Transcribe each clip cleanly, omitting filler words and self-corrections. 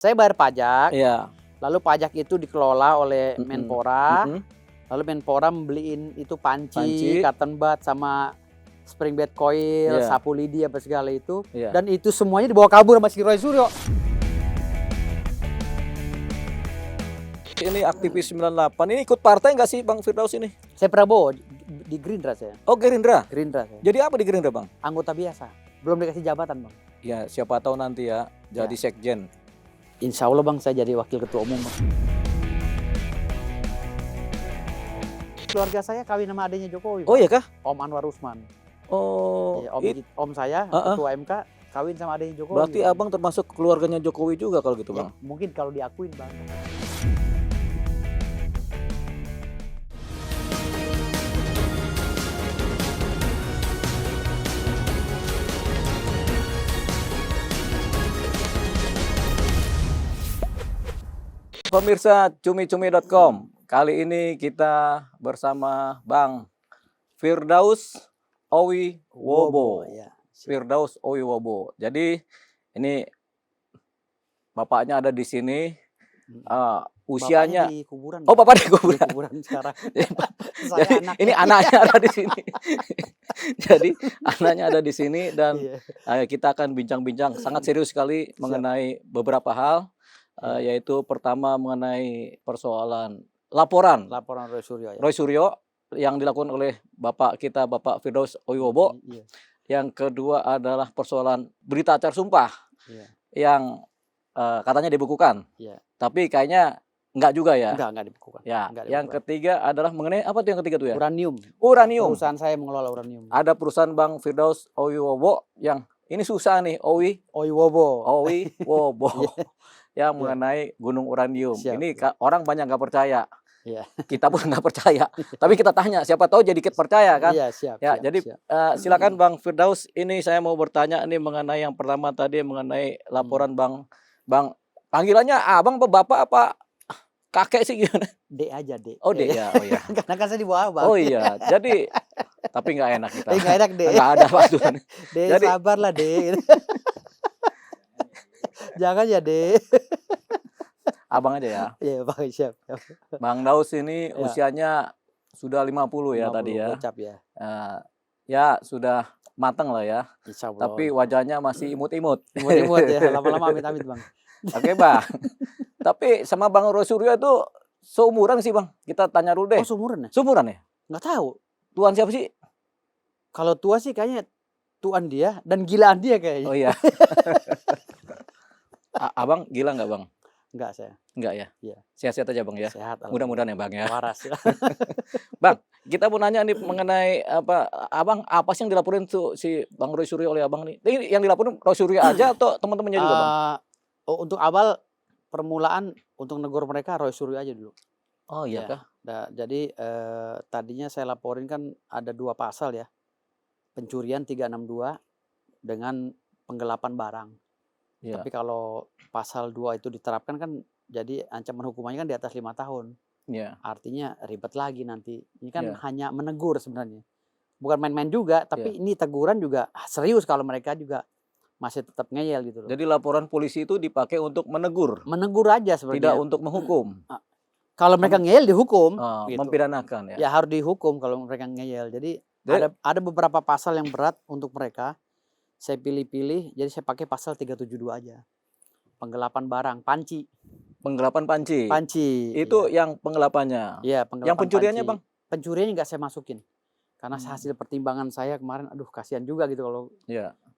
Saya bayar pajak, Iya. lalu pajak itu dikelola oleh Menpora, Mhm. lalu Menpora membeliin itu Panci. panci, cotton bud, sama spring bed coil, Iya. sapu lidi apa segala itu. Iya. Dan itu semuanya dibawa kabur sama si Roy Suryo. Ini aktivis 98, ini ikut partai nggak sih Bang Firdaus ini? Saya Prabowo di Gerindra saya. Oh, Gerindra. Gerindra saya. Jadi apa di Gerindra, Bang? Anggota biasa. Belum dikasih jabatan, Bang. Ya, siapa tahu nanti ya jadi sekjen. Insya Allah, Bang, saya jadi wakil ketua umum, Bang. Keluarga saya kawin sama adanya Jokowi, Oh Bang. iya kah? Om Anwar Usman. Oh, Ya, om saya, ketua MK, kawin sama adanya Jokowi. berarti Bang. abang termasuk keluarganya Jokowi juga kalau gitu, Ya, Bang? mungkin kalau diakuin, Bang. Pemirsa cumi-cumi.com, kali ini kita bersama Bang Firdaus Owi Wobo. Ya. Firdaus Owi Wobo. Jadi ini bapaknya ada di sini. Usianya Bapaknya di kuburan. Oh, bapak di Di kuburan. kuburan sekarang. Jadi ini anaknya ada di sini. Jadi anaknya ada di sini dan Iya. kita akan bincang-bincang sangat serius sekali mengenai beberapa hal, yaitu pertama mengenai persoalan laporan Laporan Roy Suryo. Ya. Roy Suryo yang dilakukan oleh bapak kita, Bapak Firdaus Owi Wobo. Iya. Yang kedua adalah persoalan berita acara sumpah Iya. yang katanya dibukukan. Iya. Tapi kayaknya enggak juga ya. Enggak dibekukan. Ya, Enggak yang dibekukan. ketiga adalah mengenai apa tuh yang ketiga tuh ya? Uranium. Uranium. Perusahaan saya mengelola uranium. Ada perusahaan Bang Firdaus Owi Wobo yang ini susah nih, Owi Wobo. Wobo. Yang mengenai gunung uranium. Siap. Ini orang banyak nggak percaya. Iya. Kita pun nggak percaya. Tapi kita tanya, siapa tahu jadi kita percaya kan? Iya, siap. Ya, jadi silakan Bang Firdaus. Ini saya mau bertanya nih mengenai yang pertama tadi mengenai laporan Bang panggilannya abang apa bapak apa kakek sih gimana? D aja, D. Oh, D ya. Oh ya. Karena kan saya di bawah, Bang. Oh iya. Jadi tapi nggak enak kita. Nggak enak, D. Nggak ada patuan. D, Jadi sabarlah, D. Jangan ya, D. abang aja ya. Iya, Bang, siap. Bang Daus ini usianya sudah 50 ya 50 tadi ya. Gocap ya. Ya sudah matang lah ya. Insya Allah. Tapi wajahnya masih imut-imut. Imut-imut ya. Lama-lama amit-amit, Bang. Oke, Bang. Tapi sama Bang Roy Suryo itu seumuran sih, Bang. Kita tanya dulu deh. Oh, seumuran ya? Seumuran ya? Nggak tahu. Tuan siapa sih? Kalau tua sih kayaknya tuan dia dan gilaan dia kayaknya. Oh iya. Abang gila nggak, Bang? Enggak saya. Enggak ya? Iya. Sehat-sehat aja, Bang ya. Sehat. Mudah-mudahan ya, Bang ya. Waras ya. Bang, kita mau nanya nih mengenai Abang apa sih yang dilaporin tuh si Bang Roy Suryo oleh Abang nih? Ini yang dilaporin Roy Suryo aja atau teman-temannya juga, Bang? Untuk awal permulaan untuk negur mereka Roy Suryo aja dulu. Oh iya kah? Jadi tadinya saya laporin kan ada 2 pasal ya. Pencurian 362 dengan penggelapan barang. Iya. Tapi kalau pasal 2 itu diterapkan kan jadi ancaman hukumannya kan di atas 5 tahun. Iya. Artinya ribet lagi nanti. Ini kan Iya. hanya menegur sebenarnya. Bukan main-main juga, tapi ini teguran juga serius kalau mereka juga masih tetap ngeyel gitu loh. Jadi laporan polisi itu dipakai untuk menegur. Menegur aja sebenarnya. Tidak untuk menghukum. Kalau mereka ngeyel dihukum. Gitu. Mempidanakan ya. Ya harus dihukum kalau mereka ngeyel. Jadi ada beberapa pasal yang berat untuk mereka. Saya pilih-pilih, jadi saya pakai pasal 372 aja. Penggelapan barang, panci. Penggelapan panci. Panci. Itu yang penggelapannya. Iya, penggelapan. Yang pencuriannya, panci. Bang? Pencuriannya nggak saya masukin. Karena hasil pertimbangan saya kemarin, aduh kasihan juga gitu kalau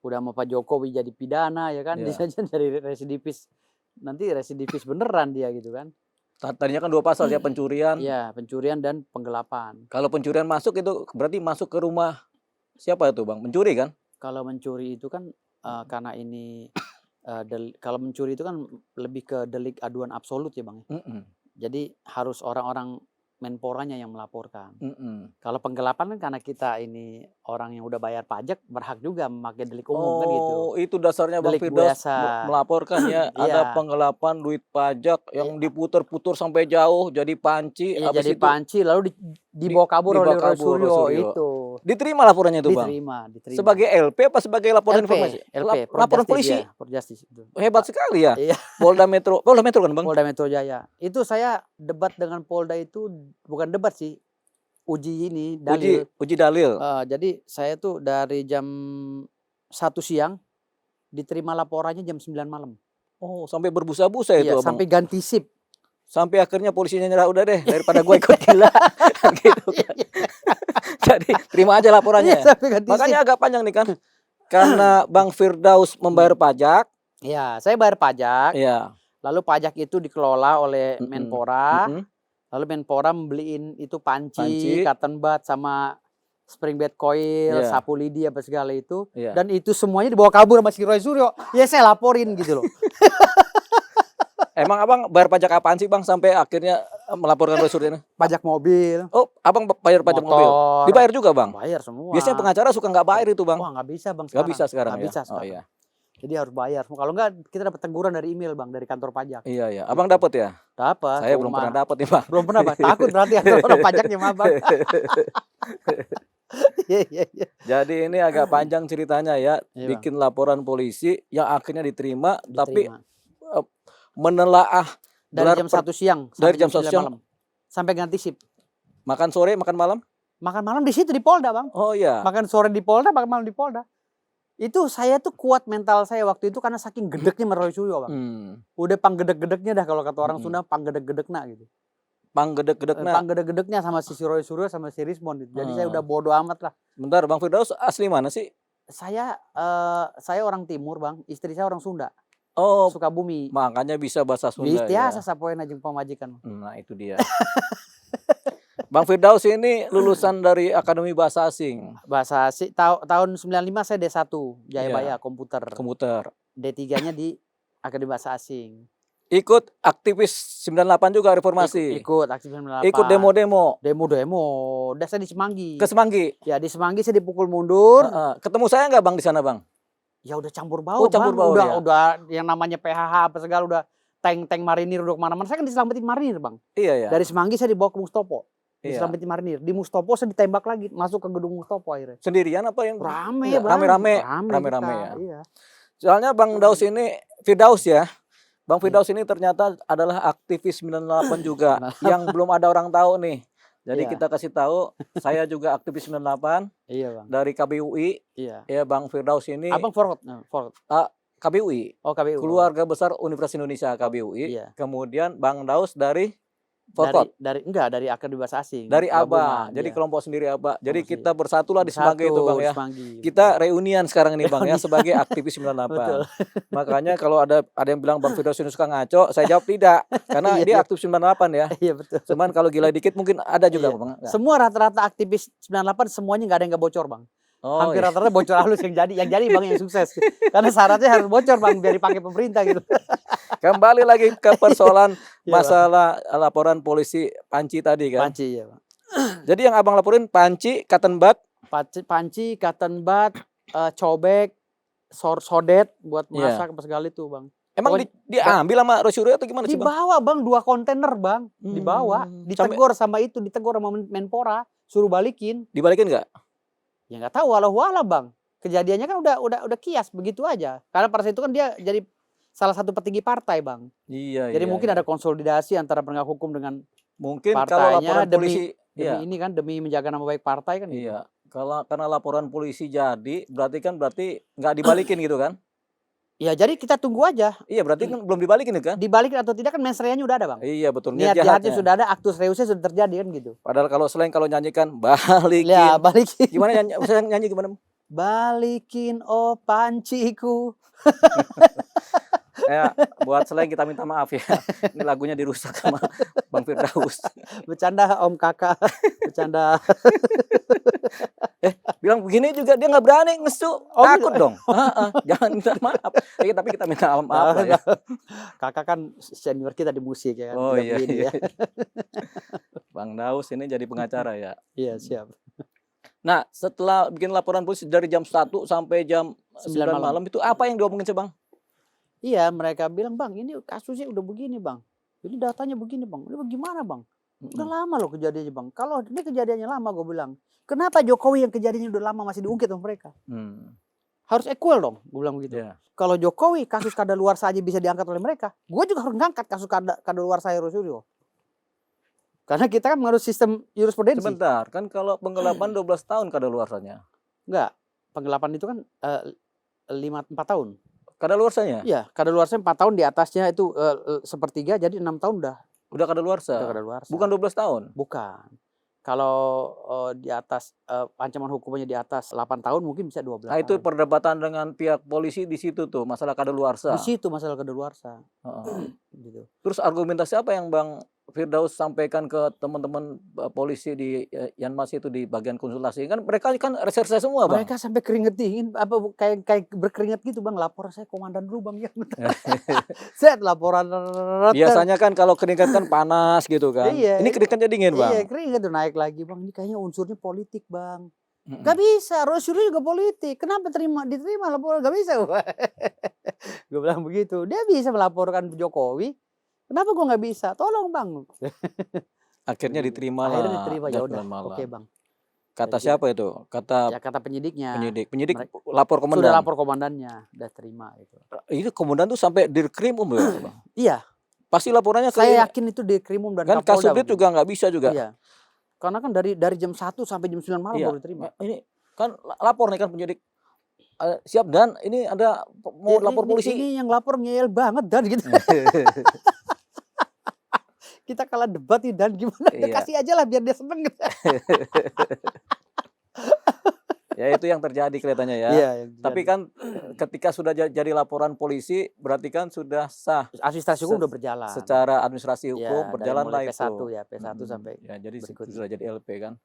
udah sama Pak Jokowi jadi pidana ya kan, bisa jadi residivis. Nanti residivis beneran dia gitu kan. Tadinya kan 2 pasal ya, pencurian. Iya, pencurian dan penggelapan. Kalau pencurian masuk itu berarti masuk ke rumah siapa itu, Bang? Mencuri kan? Kalau mencuri itu kan karena ini kalau mencuri itu kan lebih ke delik aduan absolut ya, Bang. Jadi harus orang-orang Menporanya yang melaporkan. Kalau penggelapan kan karena kita ini orang yang udah bayar pajak berhak juga memakai delik umum kan gitu. Oh, itu dasarnya Bang Firdaus melaporkan ya. Ada penggelapan duit pajak yang diputer-puter sampai jauh jadi panci. Jadi panci lalu dibawa kabur oleh Roy Suryo itu. Diterima laporannya itu Bang? Diterima. Sebagai LP apa sebagai laporan informasi? LP, Laporan polisi? Ya, Projustis itu. Hebat sekali ya. Iya. Polda Metro kan Bang? Polda Metro Jaya. Itu saya debat dengan Polda itu, bukan debat sih, uji ini, dalil. Uji dalil. Jadi saya tuh dari jam 1 siang, diterima laporannya jam 9 malam. Oh, sampai berbusa-busa itu Abang? Sampai ganti sip. Sampai akhirnya polisinya nyerah, udah deh daripada gue ikut gila. Gitu kan. Jadi terima aja laporannya. Makanya agak panjang nih kan. Karena Bang Firdaus membayar pajak. Iya, saya bayar pajak. Iya. Lalu pajak itu dikelola oleh Menpora. Lalu Menpora membeliin itu panci, cotton bud, sama spring bed coil, sapu lidi apa segala itu. Dan itu semuanya dibawa kabur sama si Roy Suryo. Ya saya laporin gitu loh. Emang Abang bayar pajak apaan sih Bang sampai akhirnya melaporkan Roy Suryo ini? Pajak mobil. Oh, Abang bayar pajak mobil? Dibayar juga Bang? Bayar semua. Biasanya pengacara suka nggak bayar itu Bang? Wah nggak bisa Bang sekarang. Nggak bisa sekarang nggak bisa sekarang. Oh iya. Jadi harus bayar. Kalau nggak kita dapat teguran dari email Bang, dari kantor pajak. Iya iya. Abang dapat ya? Dapat. Saya belum pernah dapat nih Bang. Belum pernah Bang. Takut berarti kantor pajaknya sama Bang. Jadi ini agak panjang ceritanya ya. Bikin laporan polisi yang akhirnya diterima. Tapi menelaah dari jam 1 siang dari jam 1 siang malam sampai ganti sip. Makan sore, makan malam? Makan malam di situ di Polda Bang. Oh iya. Makan sore di Polda, makan malam di Polda. Itu saya tuh kuat mental saya waktu itu karena saking gedeknya sama Roy Suryo Bang. Udah panggedek-gedeknya dah kalau kata orang Sunda, panggedek-gedekna gitu. Panggedek-gedeknya sama si Roy Suryo sama si Rismond gitu. Jadi saya udah bodo amat lah. Bentar, Bang Firdaus asli mana sih? Saya orang Timur Bang, istri saya orang Sunda. Oh, Sukabumi. Makanya bisa bahasa Sunda. Biasa sapoin aja pemajikan. Nah, itu dia. Bang Firdaus ini lulusan dari Akademi Bahasa Asing. Bahasa asing tahun 95 saya D1 Jayabaya komputer. D3-nya di Akademi Bahasa Asing. Ikut aktivis 98 juga reformasi. Ikut aktivis 98. Ikut demo-demo. Demo. Udah saya di Semanggi. Ke Semanggi. Ya di Semanggi saya dipukul mundur. Ketemu saya nggak Bang di sana Bang? Ya udah campur baur. Udah yang namanya PHH apa segala udah tank marinir udah kemana-mana. Saya kan diselamatin marinir Bang. Iya ya. Dari Semanggi saya dibawa ke Mustopo. Diselamatin marinir. Di Mustopo saya ditembak lagi masuk ke gedung Mustopo akhirnya. Sendirian apa yang rame-rame ya. Iya. Soalnya Bang Daus ini Firdaus ya. Bang Firdaus ini ternyata adalah aktivis 98 juga yang belum ada orang tahu nih. Jadi kita kasih tahu, saya juga aktivis 98. Iya Bang. Dari KBUI. Iya. Ya Bang Firdaus ini. Abang forward. KBUI. Oh KBUI. Keluarga Besar Universitas Indonesia KBUI. Iya. Kemudian Bang Daus dari Forkot. Dari Akademi Bahasa Asing. Dari ABA. Jadi kelompok sendiri ABA. Jadi kita bersatulah di Semanggi itu Bang ya. Kita reunian sekarang ini Bang ya sebagai aktivis 98. Betul. Makanya kalau ada yang bilang Bang Firdaus ini suka ngaco, saya jawab tidak. Karena dia aktivis 98 ya. Iya betul. Cuman kalau gila dikit mungkin ada juga Bang. Semua rata-rata aktivis 98 semuanya nggak ada yang nggak bocor Bang. Hampir rata-rata bocor halus yang jadi Bang yang sukses. Karena syaratnya harus bocor Bang biar dipakai pemerintah gitu. Kembali lagi ke persoalan masalah laporan polisi Panci tadi kan. Panci ya Bang. Jadi yang Abang laporin panci, cotton bud, cotton bud, cobek, sodet buat masak apa segala itu Bang. Emang diambil sama Roy Suryo atau gimana sih Bang? Dibawa Bang 2 kontainer Bang. Dibawa, ditegur sama Menpora, suruh balikin. Dibalikin nggak? Ya nggak tahu walau Bang. Kejadiannya kan udah kias begitu aja. Karena pada saat itu kan dia jadi salah satu petinggi partai Bang. Iya. Jadi mungkin ada konsolidasi antara penegak hukum dengan mungkin partainya. Kalau laporan polisi demi ini kan demi menjaga nama baik partai kan. Iya. Gitu. Karena laporan polisi jadi berarti nggak dibalikin gitu kan? Ya jadi kita tunggu aja. Iya berarti kan belum dibalikin kan? Dibalikin atau tidak kan mensreanya udah ada Bang. Iya betul. Niat jahatnya sudah ada, aktus reusnya sudah terjadi kan gitu. Padahal kalau nyanyikan balikin. Ya balikin. Gimana nyanyi gimana? Balikin oh panciku. Ya buat selain kita minta maaf ya. Ini lagunya dirusak sama Bang Firdaus. Bercanda Om Kakak. Bercanda. Bilang begini juga dia nggak berani ngesu. Takut dong. Jangan minta maaf. Tapi kita minta maaf lah ya. Kakak kan senior kita di musik ya kan. Oh iya. Bang Daus ini jadi pengacara ya. Iya siap. Nah setelah bikin laporan polisi dari jam 1 sampai jam 9 malam itu apa yang diomongin sih Bang? Iya mereka bilang Bang ini kasusnya udah begini Bang. Ini datanya begini Bang. Ini bagaimana Bang? Udah lama loh kejadiannya bang. Kalau ini kejadiannya lama gue bilang. Kenapa Jokowi yang kejadiannya udah lama masih diungkit sama mereka? Harus equal dong, gue bilang begitu. Kalau Jokowi kasus kadaluarsa aja bisa diangkat oleh mereka, gue juga harus ngangkat kasus kadaluarsa Heru Suryo. Karena kita kan menurut sistem jurisprudensi. Sebentar, kan kalau penggelapan 12 tahun kadaluarsanya. Enggak, penggelapan itu kan 4 tahun. Kadaluarsanya? Iya, kadaluarsanya 4 tahun, di atasnya itu sepertiga, jadi 6 tahun udah kadaluarsa. Bukan 12 tahun? Bukan. Kalau di atas ancaman hukumannya di atas 8 tahun mungkin bisa 12 tahun. Itu tahun. perdebatan dengan pihak polisi di situ tuh, masalah kadaluarsa. Di situ masalah kadaluarsa. Gitu. Terus argumentasi apa yang Bang Firdaus sampaikan ke teman-teman polisi di Yanmas itu di bagian konsultasi? Kan mereka kan reserse semua, Bang. Mereka sampai keringet dingin, kayak berkeringat gitu, Bang. Lapor saya komandan dulu, Bang. Set laporan. Biasanya kan kalau keringat kan panas gitu kan. Iya, ini keringatnya dingin, Bang. Iya, keringat tuh naik lagi, Bang. Ini kayaknya unsurnya politik, Bang. Gak bisa, Rosyuri juga politik. Kenapa diterima laporan? Gak bisa. Gue bilang begitu. Dia bisa melaporkan Jokowi. Kenapa gue nggak bisa? Tolong bang. Akhirnya diterima lah. Akhirnya diterima, ya udah. Oke bang. Kata siapa itu? Kata penyidiknya. Penyidik lapor komandan. Sudah lapor komandannya, udah terima itu. Itu komandan tuh sampai Dirkrimum ya, Bang? Iya. Pasti laporannya saya yakin itu Dirkrimum dan kan Kasubdit juga nggak bisa juga. Iya. Karena kan dari jam 1 sampai jam 9 malam baru diterima. Ini kan lapor nih kan penyidik. Siap Dan, ini ada mau lapor polisi. Ini yang lapor ngeyel banget Dan gitu. Kita kalah debat nih Dan, gimana? Kasih aja lah biar dia seneng. Ya itu yang terjadi kelihatannya ya. Iya, tapi kan ketika sudah jadi laporan polisi berarti kan sudah sah. Administrasi hukum udah berjalan. Secara administrasi hukum berjalan lah itu. P1 ya, P1 sampai. Ya, jadi sudah jadi LP kan.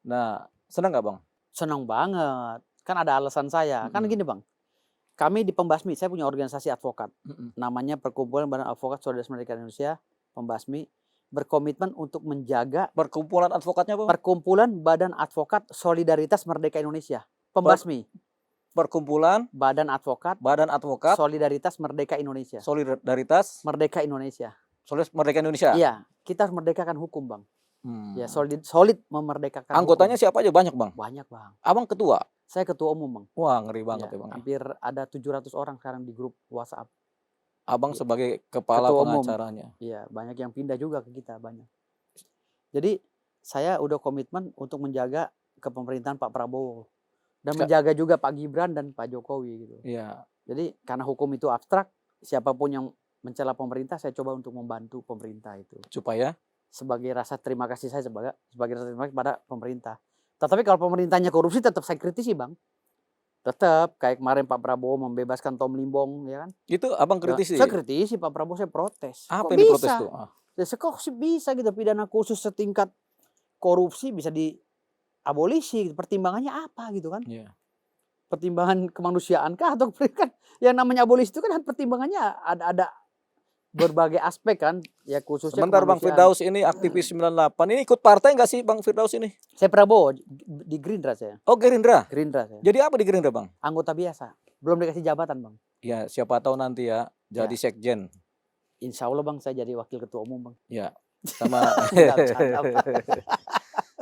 Nah, senang nggak Bang? Senang banget. Kan ada alasan saya. Kan gini Bang. Kami di Pembasmi, saya punya organisasi advokat. Namanya Perkumpulan Badan Advokat Solidaritas Merdeka Indonesia, Pembasmi, berkomitmen untuk menjaga. Perkumpulan advokatnya Bang? Perkumpulan Badan Advokat Solidaritas Merdeka Indonesia, Pembasmi. Perkumpulan Badan Advokat Solidaritas Merdeka Indonesia. Solidaritas Merdeka Indonesia. Solidaritas Merdeka Indonesia. Iya, kita harus merdekakan hukum, Bang. Ya, solid memerdekakan. Anggotanya hukum. Siapa aja banyak, Bang? Banyak, Bang. Abang ketua? Saya ketua umum, Bang. Wah, ngeri banget ya, Bang. Hampir ada 700 orang sekarang di grup WhatsApp. Abang sebagai kepala pengacaranya. Iya, banyak yang pindah juga ke kita, banyak. Jadi, saya udah komitmen untuk menjaga kepemerintahan Pak Prabowo. Dan menjaga juga Pak Gibran dan Pak Jokowi gitu. Iya. Jadi, karena hukum itu abstrak, siapapun yang mencela pemerintah, saya coba untuk membantu pemerintah itu. Supaya? Sebagai rasa terima kasih saya sebagai rasa terima kasih pada pemerintah. Tetapi kalau pemerintahnya korupsi, tetap saya kritisi, Bang. Tetap kayak kemarin Pak Prabowo membebaskan Tom Limbong, ya kan? Itu Abang kritisi? Saya kritisi Pak Prabowo, saya protes. Apa yang diprotes tuh? Kok bisa gitu pidana khusus setingkat korupsi bisa diabolisi? Pertimbangannya apa gitu kan? Yeah. Pertimbangan kemanusiaan kah atau kan yang namanya abolisi itu kan pertimbangannya ada berbagai aspek kan, ya khususnya. Sebentar Bang Firdaus ini aktivis 98, ini ikut partai nggak sih Bang Firdaus ini? Saya Prabowo, di Gerindra saya. Oh Gerindra? Gerindra saya. Jadi apa di Gerindra Bang? Anggota biasa, belum dikasih jabatan Bang. Ya siapa tahu nanti ya, jadi sekjen. Insya Allah Bang, saya jadi wakil ketua umum Bang. Ya, sama.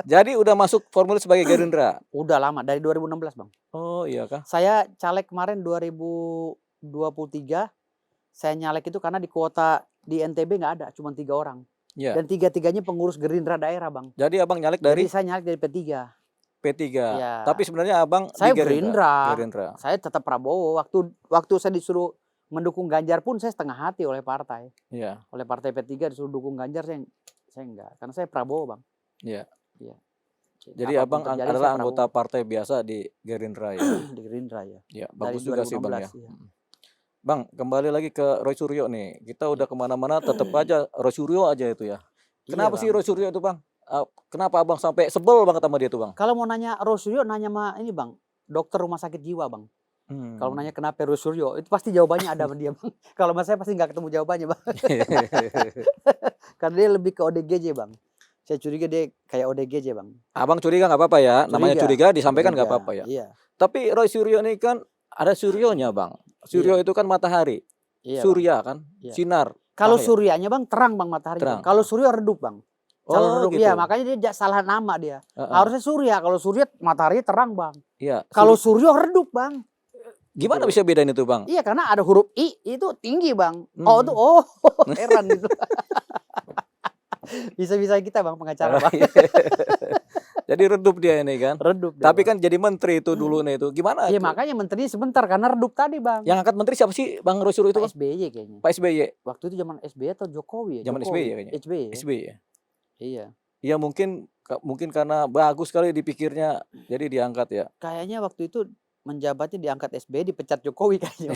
Jadi udah masuk formulir sebagai Gerindra? Udah lama, dari 2016 Bang. Oh iya kah? Saya caleg kemarin 2023. Saya nyalek itu karena di kuota di NTB nggak ada, cuma 3 orang. Ya. Dan 3-3-nya pengurus Gerindra daerah, Bang. Jadi Abang nyalek dari? Jadi saya nyalek dari P3. P3. Ya. Tapi sebenarnya Abang saya di Gerindra. Saya tetap Prabowo. Waktu saya disuruh mendukung Ganjar pun saya setengah hati oleh partai. Iya. Oleh partai P3 disuruh dukung Ganjar, saya enggak. Karena saya Prabowo, Bang. Iya. Iya. Jadi Abang adalah anggota partai biasa di Gerindra ya. Di Gerindra ya. Ya, bagus juga sih Bang ya. Ya. Bang, kembali lagi ke Roy Suryo nih. Kita udah kemana-mana tetap aja Roy Suryo aja itu ya. Kenapa sih Roy Suryo itu Bang? Kenapa Abang sampai sebel banget sama dia tuh Bang? Kalau mau nanya Roy Suryo, nanya sama ini Bang, dokter rumah sakit jiwa Bang. Kalau nanya kenapa Roy Suryo, itu pasti jawabannya ada sama dia Bang. Kalau sama saya pasti nggak ketemu jawabannya Bang. Karena dia lebih ke ODGJ Bang. Saya curiga dia kayak ODGJ Bang. Abang curiga nggak apa-apa ya? Namanya curiga disampaikan nggak apa-apa ya? Iya. Tapi Roy Suryo ini kan ada suryonya Bang. Suryo itu kan matahari. Surya kan, sinar. Kalau suryanya Bang terang Bang matahari. Kalau suryo redup Bang. Oh, Iya, gitu. makanya dia salah nama dia. Heeh. Harusnya Surya. Kalau Surya matahari terang, Bang. Iya. Kalau Suryo redup, Bang. Gimana Gitu. bisa bedain itu, Bang? Iya, karena ada huruf I itu tinggi, Bang. Oh, tuh heran gitu. Bisa-bisa kita, Bang, pengacara, Bang. Jadi redup dia ini kan. Redup dia, Tapi Bang. kan jadi menteri itu dulu nih itu. Gimana? Iya, makanya menterinya sebentar karena redup tadi, Bang. Yang angkat menteri siapa sih, Bang Roy Suryo itu, Pak Bang? SBY kayaknya. Pak SBY. Waktu itu zaman SBY atau Jokowi ya? Zaman SBY ya kayaknya. SBY ya? SBY ya. Iya. Ya mungkin karena bagus sekali dipikirnya jadi diangkat ya. Kayaknya waktu itu menjabatnya diangkat SBY dipecat Jokowi kayaknya.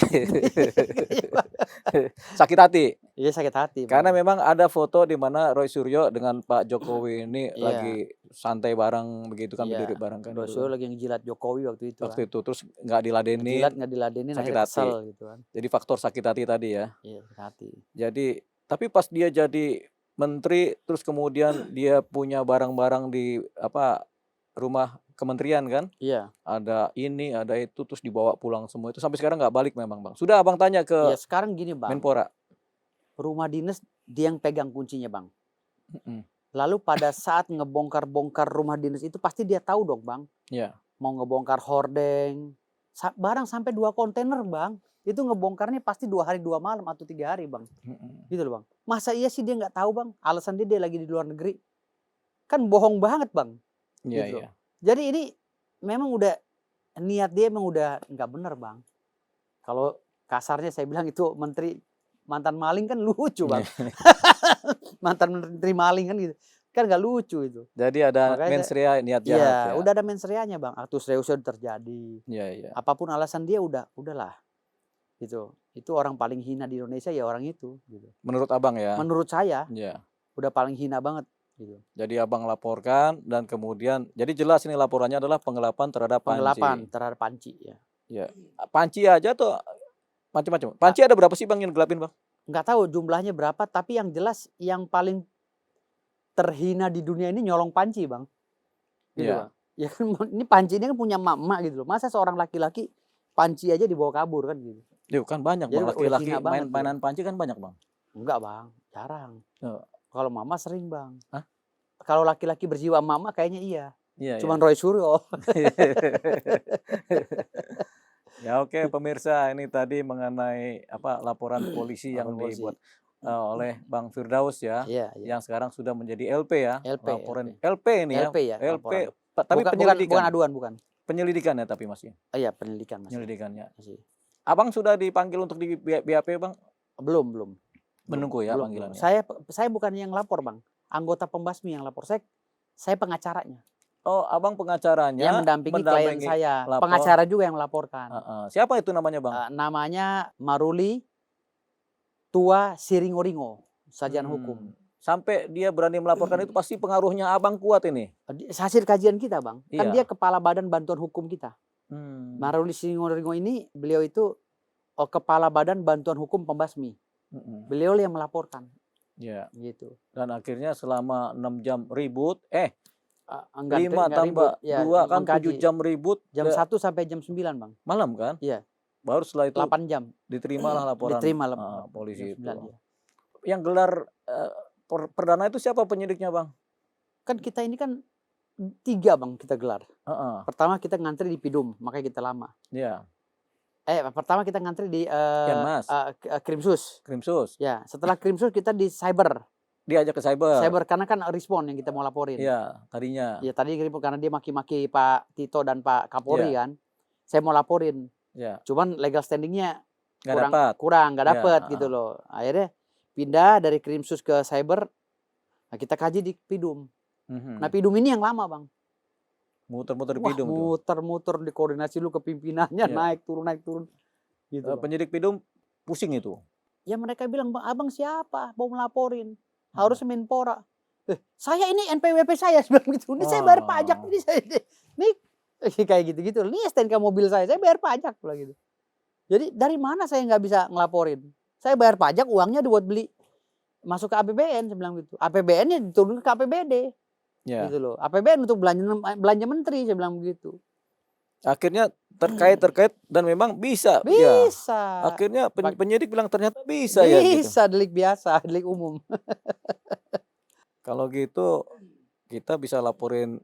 Sakit hati. Iya, sakit hati. Karena Bang. memang ada foto di mana Roy Suryo dengan Pak Jokowi ini Iya. lagi santai bareng begitu kan, Iya. berdiri bareng kan. Roy Suryo lagi ngejilat Jokowi waktu itu. Waktu itu terus nggak diladenin. Nggak diladenin, sakit akhirnya hati. kesel gitu kan. Jadi faktor sakit hati tadi ya. Iya, sakit hati. Jadi tapi pas dia jadi menteri terus kemudian dia punya barang-barang di rumah kementerian kan, Iya. ada ini ada itu terus dibawa pulang semua itu sampai sekarang nggak balik memang, Bang. Sudah Abang tanya ke Ya sekarang gini, Bang. Menpora. Rumah dinas dia yang pegang kuncinya, Bang. Mm-mm. Lalu pada saat ngebongkar-bongkar rumah dinas itu pasti dia tahu dong, Bang. Iya. Mau ngebongkar hordeng, barang sampai 2 kontainer, Bang. Itu ngebongkarnya pasti 2 hari 2 malam atau 3 hari, Bang. Gitu loh, Bang. Masa iya sih dia nggak tahu, Bang? Alasan dia lagi di luar negeri. Kan bohong banget, Bang. Iya, Gitu. iya. Jadi ini memang udah niat dia emang udah nggak bener, Bang. Kalau kasarnya saya bilang itu menteri mantan maling kan lucu, Bang. Mantan menteri maling kan gitu. Kan nggak lucu itu. Jadi ada Makanya mens rea niat jahat Iya, ya. udah ada mens reanya, Bang. Aktus reus sudah terjadi. Iya, iya. Apapun alasan dia udahlah. Gitu. Itu orang paling hina di Indonesia ya orang itu gitu. Menurut Abang ya. Menurut saya Iya. udah paling hina banget gitu. Jadi Abang laporkan dan kemudian jadi jelas ini laporannya adalah penggelapan terhadap Penggelapan Panci. terhadap Panci ya. Ya. Panci aja tuh macam-macam. Panci ada berapa sih, Bang, yang gelapin, Bang? Nggak tahu jumlahnya berapa, tapi yang jelas yang paling terhina di dunia ini nyolong Panci, Bang. Gitu, Iya. Bang. Ya kan ini Panci ini kan punya emak-emak gitu loh. Masa seorang laki-laki Panci aja dibawa kabur kan gitu. Ya kan banyak, Jadi Bang, udah laki-laki hina banget, mainan Panci kan banyak, Bang. Enggak, Bang. Jarang. Oh. Kalau mama sering, Bang. Hah? Kalau laki-laki berjiwa mama kayaknya iya. Iya, Cuman Roy Suryo. Ya oke, pemirsa, ini tadi mengenai laporan polisi yang Laporan polisi. dibuat oleh Bang Firdaus ya, Iya, iya. yang sekarang sudah menjadi LP ya, LP, laporan LP. LP ini ya, LP ya, LP, laporan. tapi bukan penyelidikan, aduan, bukan. penyelidikan ya tapi masih, Iya, penyelidikan masih. penyelidikannya. Masih. Abang sudah dipanggil untuk di BAP, Bang? Belum. Menunggu ya Belum. panggilannya. Saya bukan yang lapor, Bang. Anggota Pembasmi yang lapor. Saya pengacaranya. Oh, Abang pengacaranya Yang mendampingi klien saya. lapor. Pengacara juga yang melaporkan. Siapa itu namanya, Bang? Namanya Maruli Tua Siringoringo, sarjana hukum. Sampai dia berani melaporkan itu pasti pengaruhnya Abang kuat ini. Hasil kajian kita, Bang. Kan Iya. dia kepala badan bantuan hukum kita. Maruli Siringoringo ini beliau itu kepala badan bantuan hukum Pembasmi. Beliau yang melaporkan. Ya. Gitu. Dan akhirnya selama 6 jam ribut, 5 enggak tambah ribut. Ya, 2 kan mengkaji. 7 jam ribut. Jam 1 sampai jam 9, Bang. Malam kan? Iya. Baru setelah itu 8 jam. diterimalah laporan Diterima polisi jam itu. 9, ya. Yang gelar perdana itu siapa penyidiknya, Bang? Kan kita ini kan 3, Bang, kita gelar. Pertama kita ngantri di Pidum, makanya kita lama. Iya. Pertama kita ngantri di Yanmas. Krimsus. Krimsus. Ya, setelah Krimsus kita di Cyber. Diajak ke cyber. Cyber karena kan respon yang kita mau laporin. Iya, tadinya. Ya tadi karena dia maki-maki Pak Tito dan Pak Kapolri kan. Saya mau laporin. Iya. Cuman legal standingnya Kurang nggak dapet gitu loh. Akhirnya pindah dari Krimsus ke Cyber. Nah, kita kaji di Pidum. Nah, Pidum ini yang lama, Bang. Muter-muter di Pidum tuh. Muter-muter di koordinasi lu ke pimpinannya, Iya. naik turun. Gitu. Penyidik Pidum pusing itu. Ya mereka bilang, "Bang, abang siapa? Mau melaporin. Harusnya Menpora." Saya ini NPWP saya sebelum gitu. Ini saya bayar pajak ini saya. Nih kayak gitu-gitu. Ini STNK mobil saya bayar pajak lah gitu. Jadi dari mana saya nggak bisa ngelaporin? Saya bayar pajak, uangnya buat beli masuk ke APBN, saya bilang gitu. APBN-nya diturunkan ke APBD. Ya. Gitu loh. APBN untuk belanja menteri, saya bilang begitu. Akhirnya terkait dan memang bisa. Bisa. Ya. Akhirnya penyidik bilang ternyata bisa ya. Bisa, delik biasa, delik umum. Kalau gitu kita bisa laporin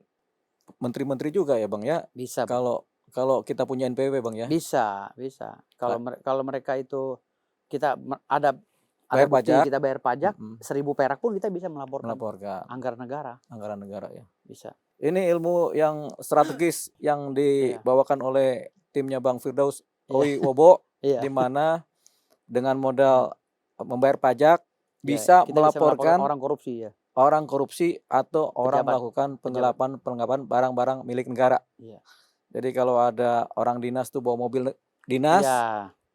menteri-menteri juga ya Bang ya. Bisa, Bang. Kalau kita punya NPWP Bang ya. Bisa. Kalau mereka itu kita ada Bayar bukti pajak. kita bayar pajak, 1.000 perak pun kita bisa melaporkan anggaran negara. Ya. Bisa. Ini ilmu yang strategis yang dibawakan oleh timnya Bang Firdaus Owi Wobo, di mana dengan modal membayar pajak bisa melaporkan orang korupsi atau orang melakukan penggelapan barang-barang milik negara. Jadi kalau ada orang dinas tuh bawa mobil dinas,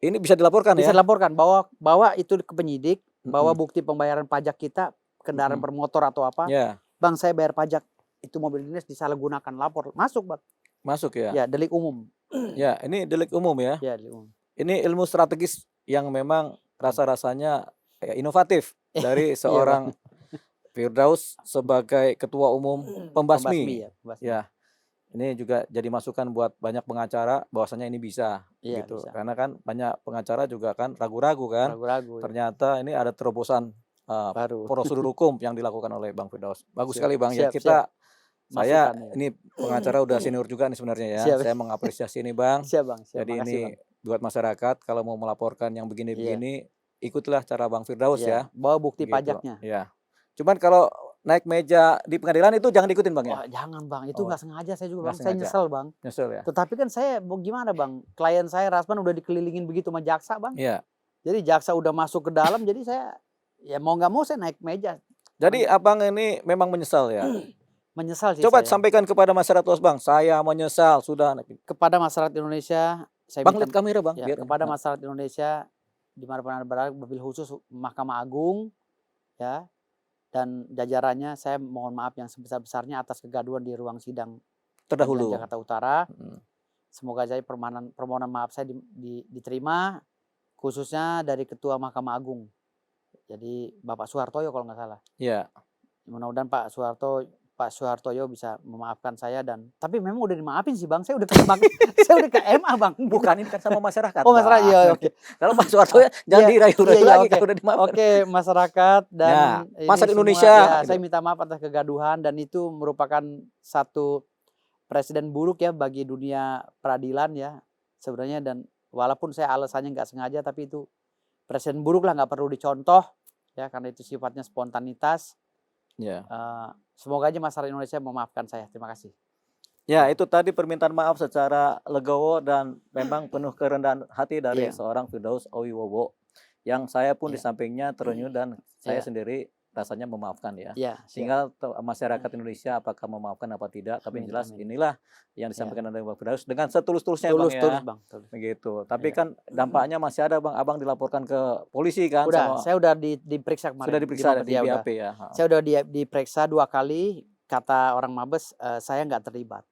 ini bisa dilaporkan bisa dilaporkan, bawa itu ke penyidik, bawa bukti pembayaran pajak kita, kendaraan bermotor atau apa. Bang, saya bayar pajak, itu mobil dinas disalahgunakan, lapor, masuk Bang. Masuk ya? Ya, delik umum. Ya, ini delik umum ya? Ya, delik umum. Ini ilmu strategis yang memang rasa-rasanya inovatif dari seorang Firdaus sebagai ketua umum Pembasmi. Ya. Ini juga jadi masukan buat banyak pengacara bahwasanya ini bisa gitu. Bisa. Karena kan banyak pengacara juga kan ragu-ragu kan. Ternyata ini ada terobosan prosedur hukum yang dilakukan oleh Bang Firdaus. Bagus sekali Bang ya. Saya ini pengacara udah senior juga nih sebenarnya ya. Saya mengapresiasi ini Bang. Jadi ini buat masyarakat kalau mau melaporkan yang begini-begini, ikutlah cara Bang Firdaus ya. Bawa bukti pajaknya. Ya. Cuman kalau naik meja di pengadilan itu jangan diikutin Bang ya? Oh, jangan Bang, itu nggak sengaja saya juga Bang, saya nyesel Bang. Nyesel ya? Tetapi kan saya mau gimana Bang, klien saya Rasman udah dikelilingin begitu sama jaksa Bang. Iya. Jadi jaksa udah masuk ke dalam, jadi saya ya mau nggak mau saya naik meja. Jadi Abang ini memang menyesal ya? Menyesal sih. Coba sampaikan kepada masyarakat luas Bang, saya menyesal sudah. Kepada masyarakat Indonesia, saya Bang lihat kamera Bang. Ya, kepada masyarakat Indonesia, dimanapun Anda berada, mobil khusus Mahkamah Agung, ya, dan jajarannya, saya mohon maaf yang sebesar-besarnya atas kegaduhan di ruang sidang terdahulu Jakarta Utara. Semoga saya permohonan maaf saya diterima, khususnya dari Ketua Mahkamah Agung. Jadi Bapak Soehartojo kalau nggak salah. Iya. Mudah-mudahan Pak Soehartojo bisa memaafkan saya tapi memang udah dimaafin sih Bang. Saya udah ke MA Bang. Bukan, ini kan sama masyarakat. Oh masyarakat, iya oke. Kalau Pak Soehartojo jangan dirayu-rayu lagi kalau udah dimaafkan. Oke, masyarakat dan masyarakat Indonesia. Saya minta maaf atas kegaduhan dan itu merupakan satu presiden buruk ya bagi dunia peradilan ya sebenarnya, dan walaupun saya alasannya nggak sengaja tapi itu presiden buruk lah, nggak perlu dicontoh ya karena itu sifatnya spontanitas. Semoga aja masyarakat Indonesia memaafkan saya. Terima kasih. Ya, itu tadi permintaan maaf secara legowo dan memang penuh kerendahan hati dari seorang Firdaus Owi Wobo yang saya pun di sampingnya terenyuh dan saya sendiri rasanya memaafkan ya. Tinggal masyarakat Indonesia apakah memaafkan apa tidak, tapi yang jelas inilah yang disampaikan oleh Bang Firdaus dengan setulus-tulusnya Bang ya. Begitu. Tapi kan dampaknya masih ada Bang, Abang dilaporkan ke polisi kan? Saya udah diperiksa kemarin. Sudah diperiksa di BAP ya. Saya udah diperiksa 2 kali, kata orang Mabes saya nggak terlibat.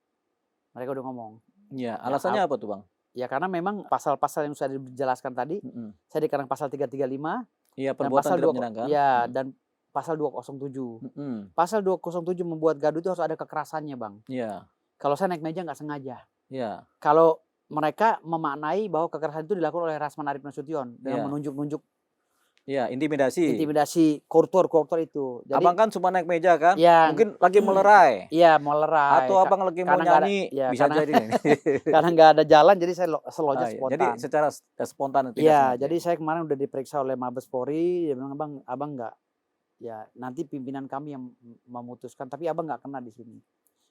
Mereka udah ngomong. Iya, alasannya apa tuh Bang? Ya karena memang pasal-pasal yang sudah dijelaskan tadi, saya dikenang pasal 335. Iya, perbuatan tidak menyenangkan. Iya, dan pasal 207. Pasal 207 membuat gaduh itu harus ada kekerasannya Bang. Iya. Kalau saya naik meja nggak sengaja. Iya. Kalau mereka memaknai bahwa kekerasan itu dilakukan oleh Rasman Arif Nasution dengan menunjuk-nunjuk. Iya, intimidasi koruptor itu. Jadi, Abang kan cuma naik meja kan? Mungkin lagi melerai. Iya, melerai. Atau Abang lagi mau nyanyi, bisa jadi nih. Karena nggak ada jalan, jadi saya selojah spontan. Jadi secara spontan. Iya, jadi saya kemarin udah diperiksa oleh Mabes Polri, dia bilang abang nggak. Ya, nanti pimpinan kami yang memutuskan, tapi abang nggak kena di sini.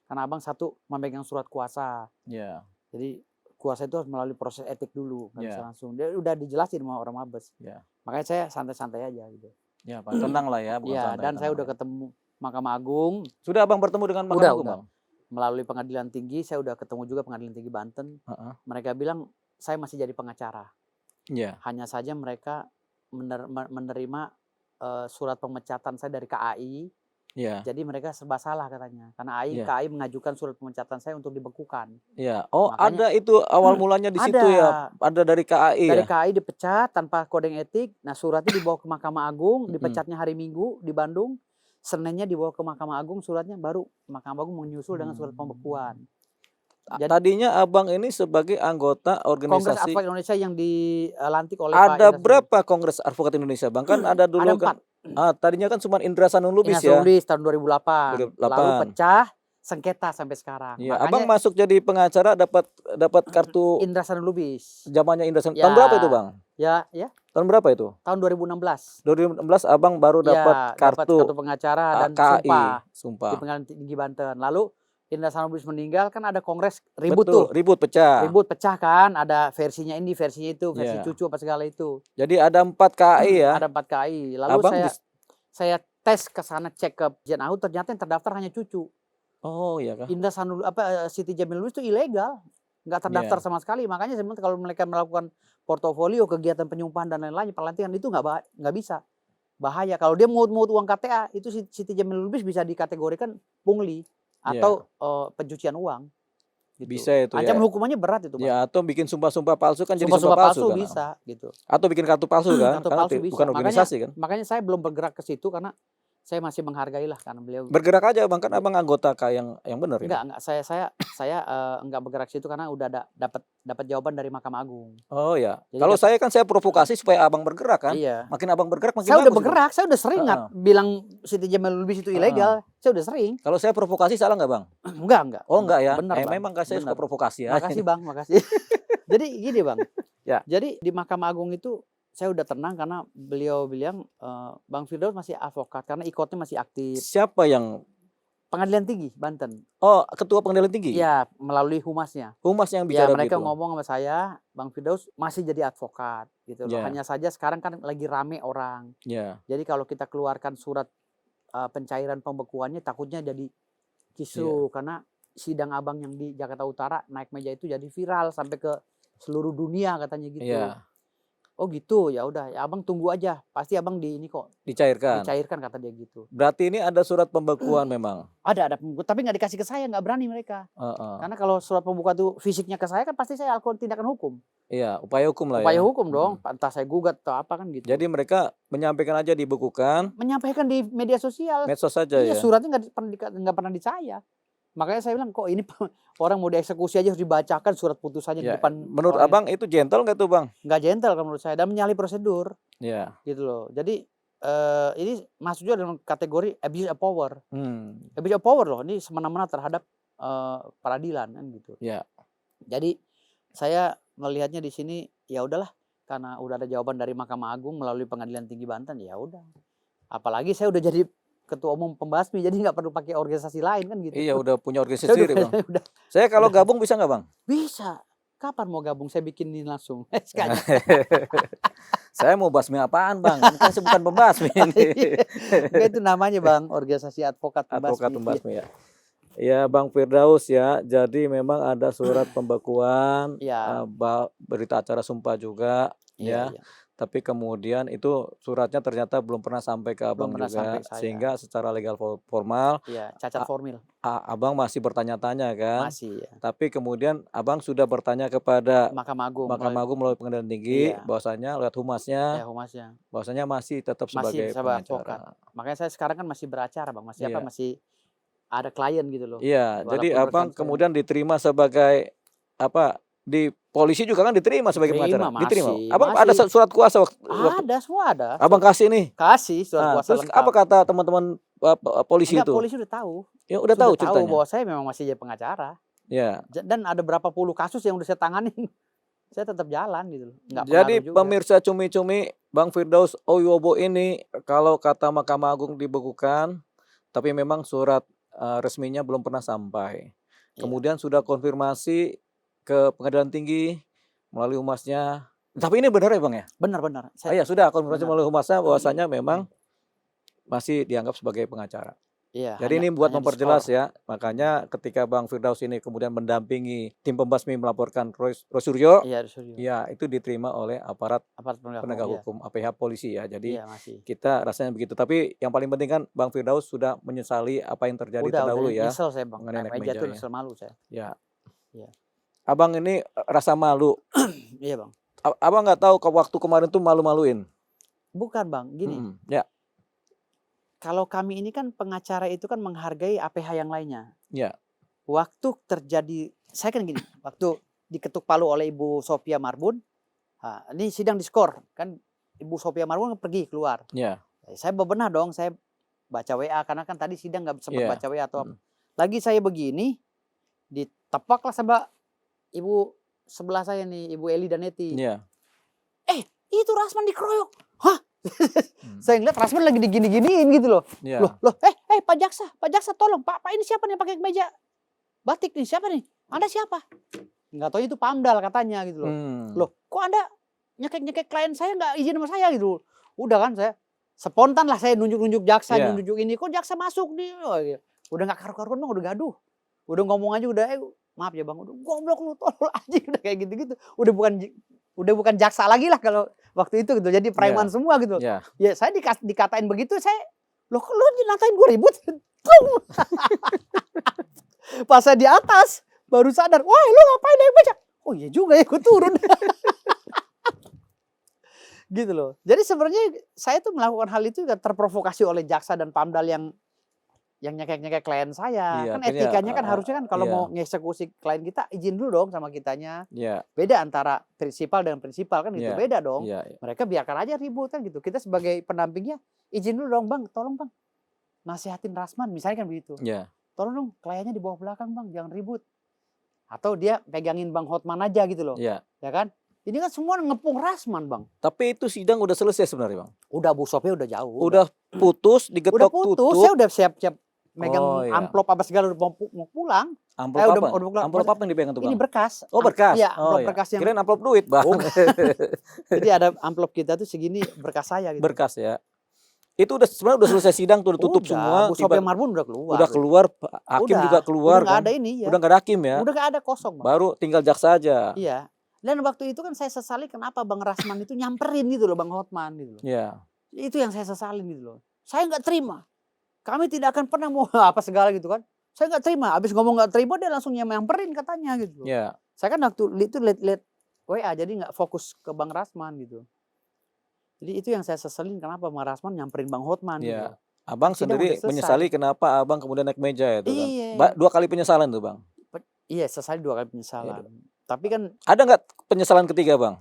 Karena abang satu memegang surat kuasa. Iya. Jadi kuasa itu harus melalui proses etik dulu, nggak bisa langsung. Dia udah dijelasin sama orang Mabes. Makanya saya santai-santai aja gitu. Ya, Pak, tenang lah ya. Iya, dan saya udah ketemu Mahkamah Agung. Sudah Abang bertemu dengan Mahkamah Agung, Bang? Melalui Pengadilan Tinggi, saya udah ketemu juga Pengadilan Tinggi Banten. Mereka bilang saya masih jadi pengacara. Hanya saja mereka menerima surat pemecatan saya dari KAI. Jadi mereka serba salah katanya. Karena KAI mengajukan surat pemecatan saya untuk dibekukan. Oh, makanya, ada itu awal mulanya di situ ya. Ada dari KAI. Dari KAI dipecat tanpa kode etik. Nah, suratnya dibawa ke Mahkamah Agung, dipecatnya hari Minggu di Bandung. Seninnya dibawa ke Mahkamah Agung, suratnya baru Mahkamah Agung menyusul dengan surat pembekuan. Jadi, tadinya Abang ini sebagai anggota organisasi Kongres Advokat Indonesia yang dilantik oleh Ada berapa Kongres Advokat Indonesia Bang? Kan ada dulu ada 4. kan Tadinya kan cuma Indra Sanun Lubis Inas ya. Lubis tahun 2008. 2008. Lalu pecah, sengketa sampai sekarang. Iya, Makanya Abang masuk jadi pengacara dapat kartu Indra Sanun Lubis. zamannya Indra Sanun. Ya, Tahun berapa itu, Bang? ya, Tahun berapa itu? tahun 2016. 2016 Abang baru dapat Dapat kartu kartu pengacara dan KI. sumpah di Sumpah. Pengadilan Tinggi Banten. Lalu Indra Sanun Lubis meninggal, kan ada kongres ribut tuh. Betul, ribut pecah. Ribut pecah kan, ada versinya ini, versinya itu, versi Iya. cucu apa segala itu. Jadi ada 4 KI ya. Ada 4 KI. Lalu Abang saya tes ke sana, cek ke Jen AU, ternyata yang terdaftar hanya cucu. Oh iya kah? Indra Sanul Siti Jamil Lubis itu ilegal, nggak terdaftar sama sekali. Makanya sebenarnya kalau mereka melakukan portofolio, kegiatan penyumpahan dan lain-lain, pelantikan itu nggak bisa, bahaya. Kalau dia mau uang KTA, itu Siti Jamil Lubis bisa dikategorikan pungli atau pencucian uang. Gitu. Bisa itu Ancaman ya. hukumannya berat itu, Pak. Ya, atau bikin sumpah-sumpah palsu kan jadi Sumpah sumpah palsu kan. bisa gitu. Atau bikin kartu palsu kan. Kartu Karena palsu bisa. bukan organisasi kan. Makanya saya belum bergerak ke situ karena saya masih menghargai lah, karena beliau Bergerak aja Bang, kan Abang anggota yang benar ya. enggak saya enggak bergerak situ karena udah dapat jawaban dari Mahkamah Agung. Oh ya. Jadi Kalau saya provokasi supaya Abang bergerak kan. Iya. Makin Abang bergerak makin Saya udah bagus. bergerak, saya udah sering bilang Siti Jamil Lubis itu ilegal. Saya udah sering. Kalau saya provokasi salah nggak Bang? Enggak. Oh enggak ya. Benar, Bang. Memang saya suka provokasi ya. Makasih Bang, makasih. Jadi gini Bang. Ya. Jadi di Mahkamah Agung itu saya udah tenang karena beliau bilang Bang Firdaus masih advokat karena ikotnya masih aktif. Siapa yang Pengadilan Tinggi Banten. Oh, ketua Pengadilan Tinggi? Iya, melalui humasnya. Humas yang Ya, bicara mereka gitu. ngomong sama saya, Bang Firdaus masih jadi advokat gitu loh. Ya. Hanya saja sekarang kan lagi rame orang. Ya. Jadi kalau kita keluarkan surat pencairan pembekuannya takutnya jadi kisruh karena sidang Abang yang di Jakarta Utara naik meja itu jadi viral sampai ke seluruh dunia katanya gitu. Iya. Oh gitu, ya udah, ya Abang tunggu aja. Pasti Abang di ini kok Dicairkan. dicairkan kata dia gitu. Berarti ini ada surat pembekuan memang. Ada pembekuan, tapi nggak dikasih ke saya, nggak berani mereka. Karena kalau surat pembukaan itu fisiknya ke saya kan pasti saya lakukan tindakan hukum. Iya, upaya hukum lah Upaya ya. hukum dong, entah saya gugat atau apa kan gitu. Jadi mereka menyampaikan aja dibekukan. Menyampaikan di media sosial. Medsos saja Iya, ya. suratnya nggak pernah di saya. Makanya saya bilang kok ini orang mau dieksekusi aja harus dibacakan surat putusannya di depan. Menurut Abang itu gentle nggak tuh Bang? Nggak gentle kan menurut saya, dan menyalahi prosedur. Iya. Gitu loh. Jadi ini masuknya dalam kategori abuse of power. Abuse of power loh, ini semena-mena terhadap peradilan kan gitu. Iya. Jadi saya melihatnya di sini ya udahlah, karena udah ada jawaban dari Mahkamah Agung melalui Pengadilan Tinggi Banten, ya udah. Apalagi saya udah jadi ketua umum Pembasmi, jadi nggak perlu pakai organisasi lain kan gitu. Iya, udah punya organisasi sendiri Bang. Udah. Saya kalau gabung bisa nggak Bang? Bisa. Kapan mau gabung? Saya bikinin langsung. Saya mau basmi apaan Bang? Kan saya bukan pembasmi ini. Itu namanya Bang, organisasi advokat Pembasmi. Advokat Pembasmi ya. Ya Bang Firdaus ya, jadi memang ada surat pembekuan, Ya. Berita acara sumpah juga ya. Iya. Tapi kemudian itu suratnya ternyata belum pernah sampai ke Abang Belum pernah juga, sampai ke saya. sehingga secara legal formal Iya, cacat formil. Abang masih bertanya-tanya kan. Masih ya. Tapi kemudian Abang sudah bertanya kepada Mahkamah Agung. Mahkamah Agung melalui Pengadilan Tinggi, Iya. bahwasanya lewat humasnya, Ya, humasnya. bahwasanya masih tetap Masih sebagai advokat. pengacara. Makanya saya sekarang kan masih beracara Bang, masih Iya. masih ada klien gitu loh. Iya, jadi Walaupun Abang rekan saya. kemudian diterima sebagai apa? Di polisi juga kan diterima sebagai pengacara. Masih, Diterima. Abang masih. ada surat kuasa waktu Ada, semua ada. Abang kasih nih. Kasih surat kuasa Terus lengkap. apa kata teman-teman polisi Enggak, itu? polisi udah tahu. Ya udah tahu ceritanya. bahwa saya memang masih jadi pengacara. Ya. Dan ada berapa puluh kasus yang udah saya tanganin. Saya tetap jalan gitu loh. Nggak Jadi pengaruh juga. pemirsa cumi-cumi, Bang Firdaus Oyobo ini kalau kata Mahkamah Agung dibekukan, tapi memang surat resminya belum pernah sampai. Iya. Kemudian sudah konfirmasi ke Pengadilan Tinggi melalui humasnya. Tapi ini benar ya Bang ya? Benar. Iya, sudah konfirmasi Benar. melalui humasnya bahwasanya memang masih dianggap sebagai pengacara. Iya. Jadi ini buat hanya memperjelas diskor. ya. Makanya ketika Bang Firdaus ini kemudian mendampingi tim Pembasmi melaporkan Roy Suryo, Iya, Suryo. ya itu diterima oleh aparat Aparat penegak iya. hukum, APH polisi ya. Jadi Iya, masih. kita rasanya begitu. Tapi yang paling penting kan Bang Firdaus sudah menyesali apa yang terjadi terdahulu ya. Nyesel saya Bang. mengenai Naik naik meja meja tuh ya. nyesel malu saya. Ya. Iya. Abang ini rasa malu. Iya Bang. Abang nggak tahu waktu kemarin tuh malu-maluin. Bukan Bang, gini. Ya. Kalau kami ini kan pengacara itu kan menghargai APH yang lainnya. Ya. Waktu terjadi, saya kan gini, waktu diketuk palu oleh Ibu Sophia Marbun, ini sidang diskor kan, Ibu Sophia Marbun pergi keluar. Ya. Saya bebenah dong, saya baca WA karena kan tadi sidang nggak sempat Iya. baca WA atau apa. Lagi saya begini, ditepaklah sama ibu sebelah saya nih, Ibu Eli dan Neti. Iya. Itu Rasman dikeroyok. Hah? Saya ngeliat Rasman lagi digini-giniin gitu loh. Iya. Loh, Pak Jaksa tolong, Pak ini siapa nih pakai kemeja batik nih, siapa nih? Anda siapa? Nggak tahu itu Pamdal katanya gitu loh. Loh, kok Anda nyekek-nyekek klien saya nggak izin sama saya gitu. Udah kan saya spontan lah saya nunjuk-nunjuk jaksa, nunjuk ini. Kok jaksa masuk nih? Oh, iya. Udah nggak karu-karuan bang, udah gaduh. Udah ngomong aja udah, maaf ya bang, udah goblok lu, tolol aja, udah kayak gitu-gitu. Udah bukan jaksa lagi lah kalau waktu itu gitu. Jadi preman semua gitu. Ya saya dikatain begitu, saya loh kok lu ngatain gue ribut? Pas saya di atas baru sadar, wah lu ngapain naik becak? Oh iya juga ya, gue turun. Gitu loh. Jadi sebenarnya saya tuh melakukan hal itu juga terprovokasi oleh jaksa dan Pamdal yang nyekek-nyekek klien saya. Iya, kan etikanya kan harusnya kan kalau mau ngeksekusi klien kita izin dulu dong sama kitanya. Beda antara prinsipal dengan prinsipal kan itu beda dong. Mereka biarkan aja ribut kan gitu. Kita sebagai pendampingnya izin dulu dong bang, tolong bang nasihatin Rasman misalnya kan begitu. Tolong dong kliennya di bawah belakang bang, jangan ribut. Atau dia pegangin Bang Hotman aja gitu loh. Ya kan? Ini kan semua ngepung Rasman bang. Tapi itu sidang udah selesai sebenarnya bang? Udah, busopnya udah jauh. Udah putus, digetok udah putus, tutup. Saya udah siap-siap megang amplop apa segala udah mau pulang. Amplop apa? Amplop apa yang dipegang tuh bang? Ini berkas. Oh berkas? Iya, amplop berkas yang... Kirain amplop duit bang. Jadi ada amplop kita tuh segini berkas saya gitu. Berkas ya. Itu sebenarnya udah selesai sidang tuh, udah tutup semua. Busopnya Marbun udah keluar. Udah keluar, hakim juga keluar. Udah nggak ada ini ya. Udah nggak ada hakim ya. Udah nggak ada, kosong bang. Baru tinggal jaksa aja. Iya. Dan waktu itu kan saya sesali kenapa Bang Rasman itu nyamperin gitu loh Bang Hotman gitu loh. Iya. Itu yang saya sesalin gitu loh. Saya nggak terima. Kami tidak akan pernah mau apa segala gitu kan. Saya nggak terima. Abis ngomong nggak terima dia langsung nyamperin katanya gitu loh. Iya. Saya kan waktu itu liat WA jadi nggak fokus ke Bang Rasman gitu. Jadi itu yang saya seselin kenapa Bang Rasman nyamperin Bang Hotman gitu. Abang sendiri menyesali kenapa abang kemudian naik meja itu kan. 2 kali penyesalan tuh bang. Iya, sesali 2 kali penyesalan. Tapi kan ada nggak penyesalan ketiga bang?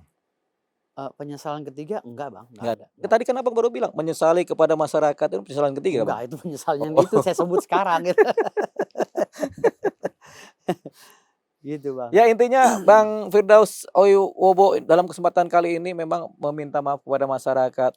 Penyesalan ketiga enggak bang, enggak ada. Tadi kan abang baru bilang menyesali kepada masyarakat itu penyesalan ketiga bang. Enggak, itu penyesalan itu saya sebut sekarang gitu. Gitu bang. Ya intinya Bang Firdaus Oyowobo dalam kesempatan kali ini memang meminta maaf kepada masyarakat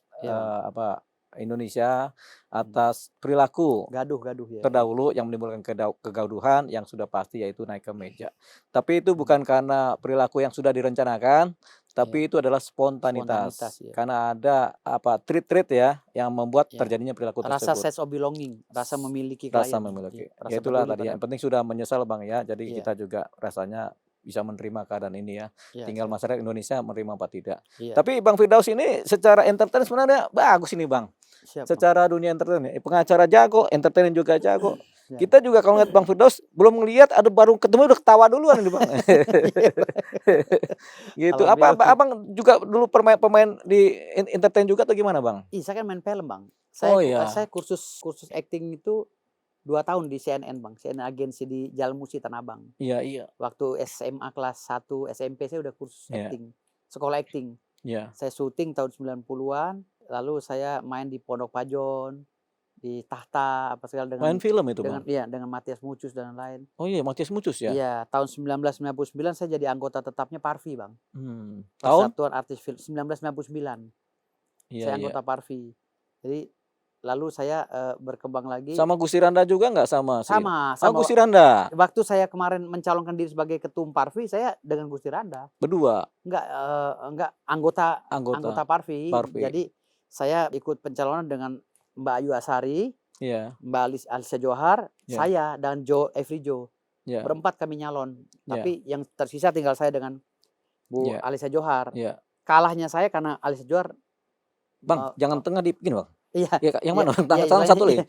Indonesia atas perilaku gaduh ya. Terdahulu yang menimbulkan kegaduhan yang sudah pasti yaitu naik ke meja. Tapi itu bukan karena perilaku yang sudah direncanakan, tapi itu adalah spontanitas. Karena ada treat ya yang membuat terjadinya perilaku tersebut. Rasa sense of belonging, rasa memiliki klien. Rasa memiliki. Ya itulah tadi yang penting sudah menyesal bang ya. Jadi kita juga rasanya bisa menerima keadaan ini ya. Tinggal masyarakat Indonesia menerima apa tidak. Tapi Bang Firdaus ini secara entertain sebenarnya bagus ini bang. Secara dunia entertain, pengacara jago, entertain juga jago. Kita juga kalau ngeliat Bang Firdaus belum ngeliat ada baru ketemu udah ketawa duluan ini bang. Gitu. Apa abang juga dulu pemain di entertain juga atau gimana bang? Saya kan main film bang. Saya kursus acting itu 2 tahun di CNN bang, CNN agensi di Jalan Musi Tanah Abang. Iya. Waktu SMA kelas 1 SMP saya udah kursus acting, sekolah acting. Saya syuting tahun 90-an, lalu saya main di Pondok Pajon, di Tahta apa segala dengan main film itu dengan, bang? Dengan Matias Mucus dan lain-lain. Oh iya, Matias Mucus ya? Iya, tahun 1999 saya jadi anggota tetapnya Parvi bang. Persatuan Artis Film 1999. Saya anggota Parvi. Jadi lalu saya berkembang lagi. Sama Gusti Randa juga nggak sama? Sama Gusti Randa. Waktu saya kemarin mencalonkan diri sebagai ketum Parvi, saya dengan Gusti Randa. Berdua? Enggak, anggota Parvi. Jadi saya ikut pencalonan dengan Mbak Ayu Asari, Mbak Alisa Johar, saya dan Every Joe. Berempat kami nyalon. Tapi yang tersisa tinggal saya dengan Bu Alisa Johar. Kalahnya saya karena Alisa Johar. Bang, jangan tengah dipin bang. Iya. Yang mana? Tangan satu lagi.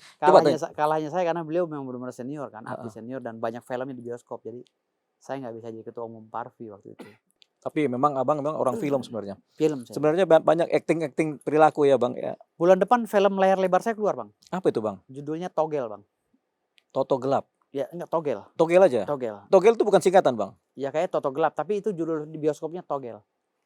Kalahnya saya karena beliau memang benar-benar senior kan, artis senior dan banyak filmnya di bioskop. Jadi saya nggak bisa jadi ketua umum Parvi waktu itu. Tapi memang abang orang film sebenarnya. Film. Sebenarnya banyak acting perilaku ya bang ya. Bulan depan film layar lebar saya keluar bang. Apa itu bang? Judulnya Togel bang. Toto Gelap. Ya enggak, Togel. Togel aja. Togel. Togel itu bukan singkatan bang? Ya kayak Toto Gelap, tapi itu judul di bioskopnya Togel.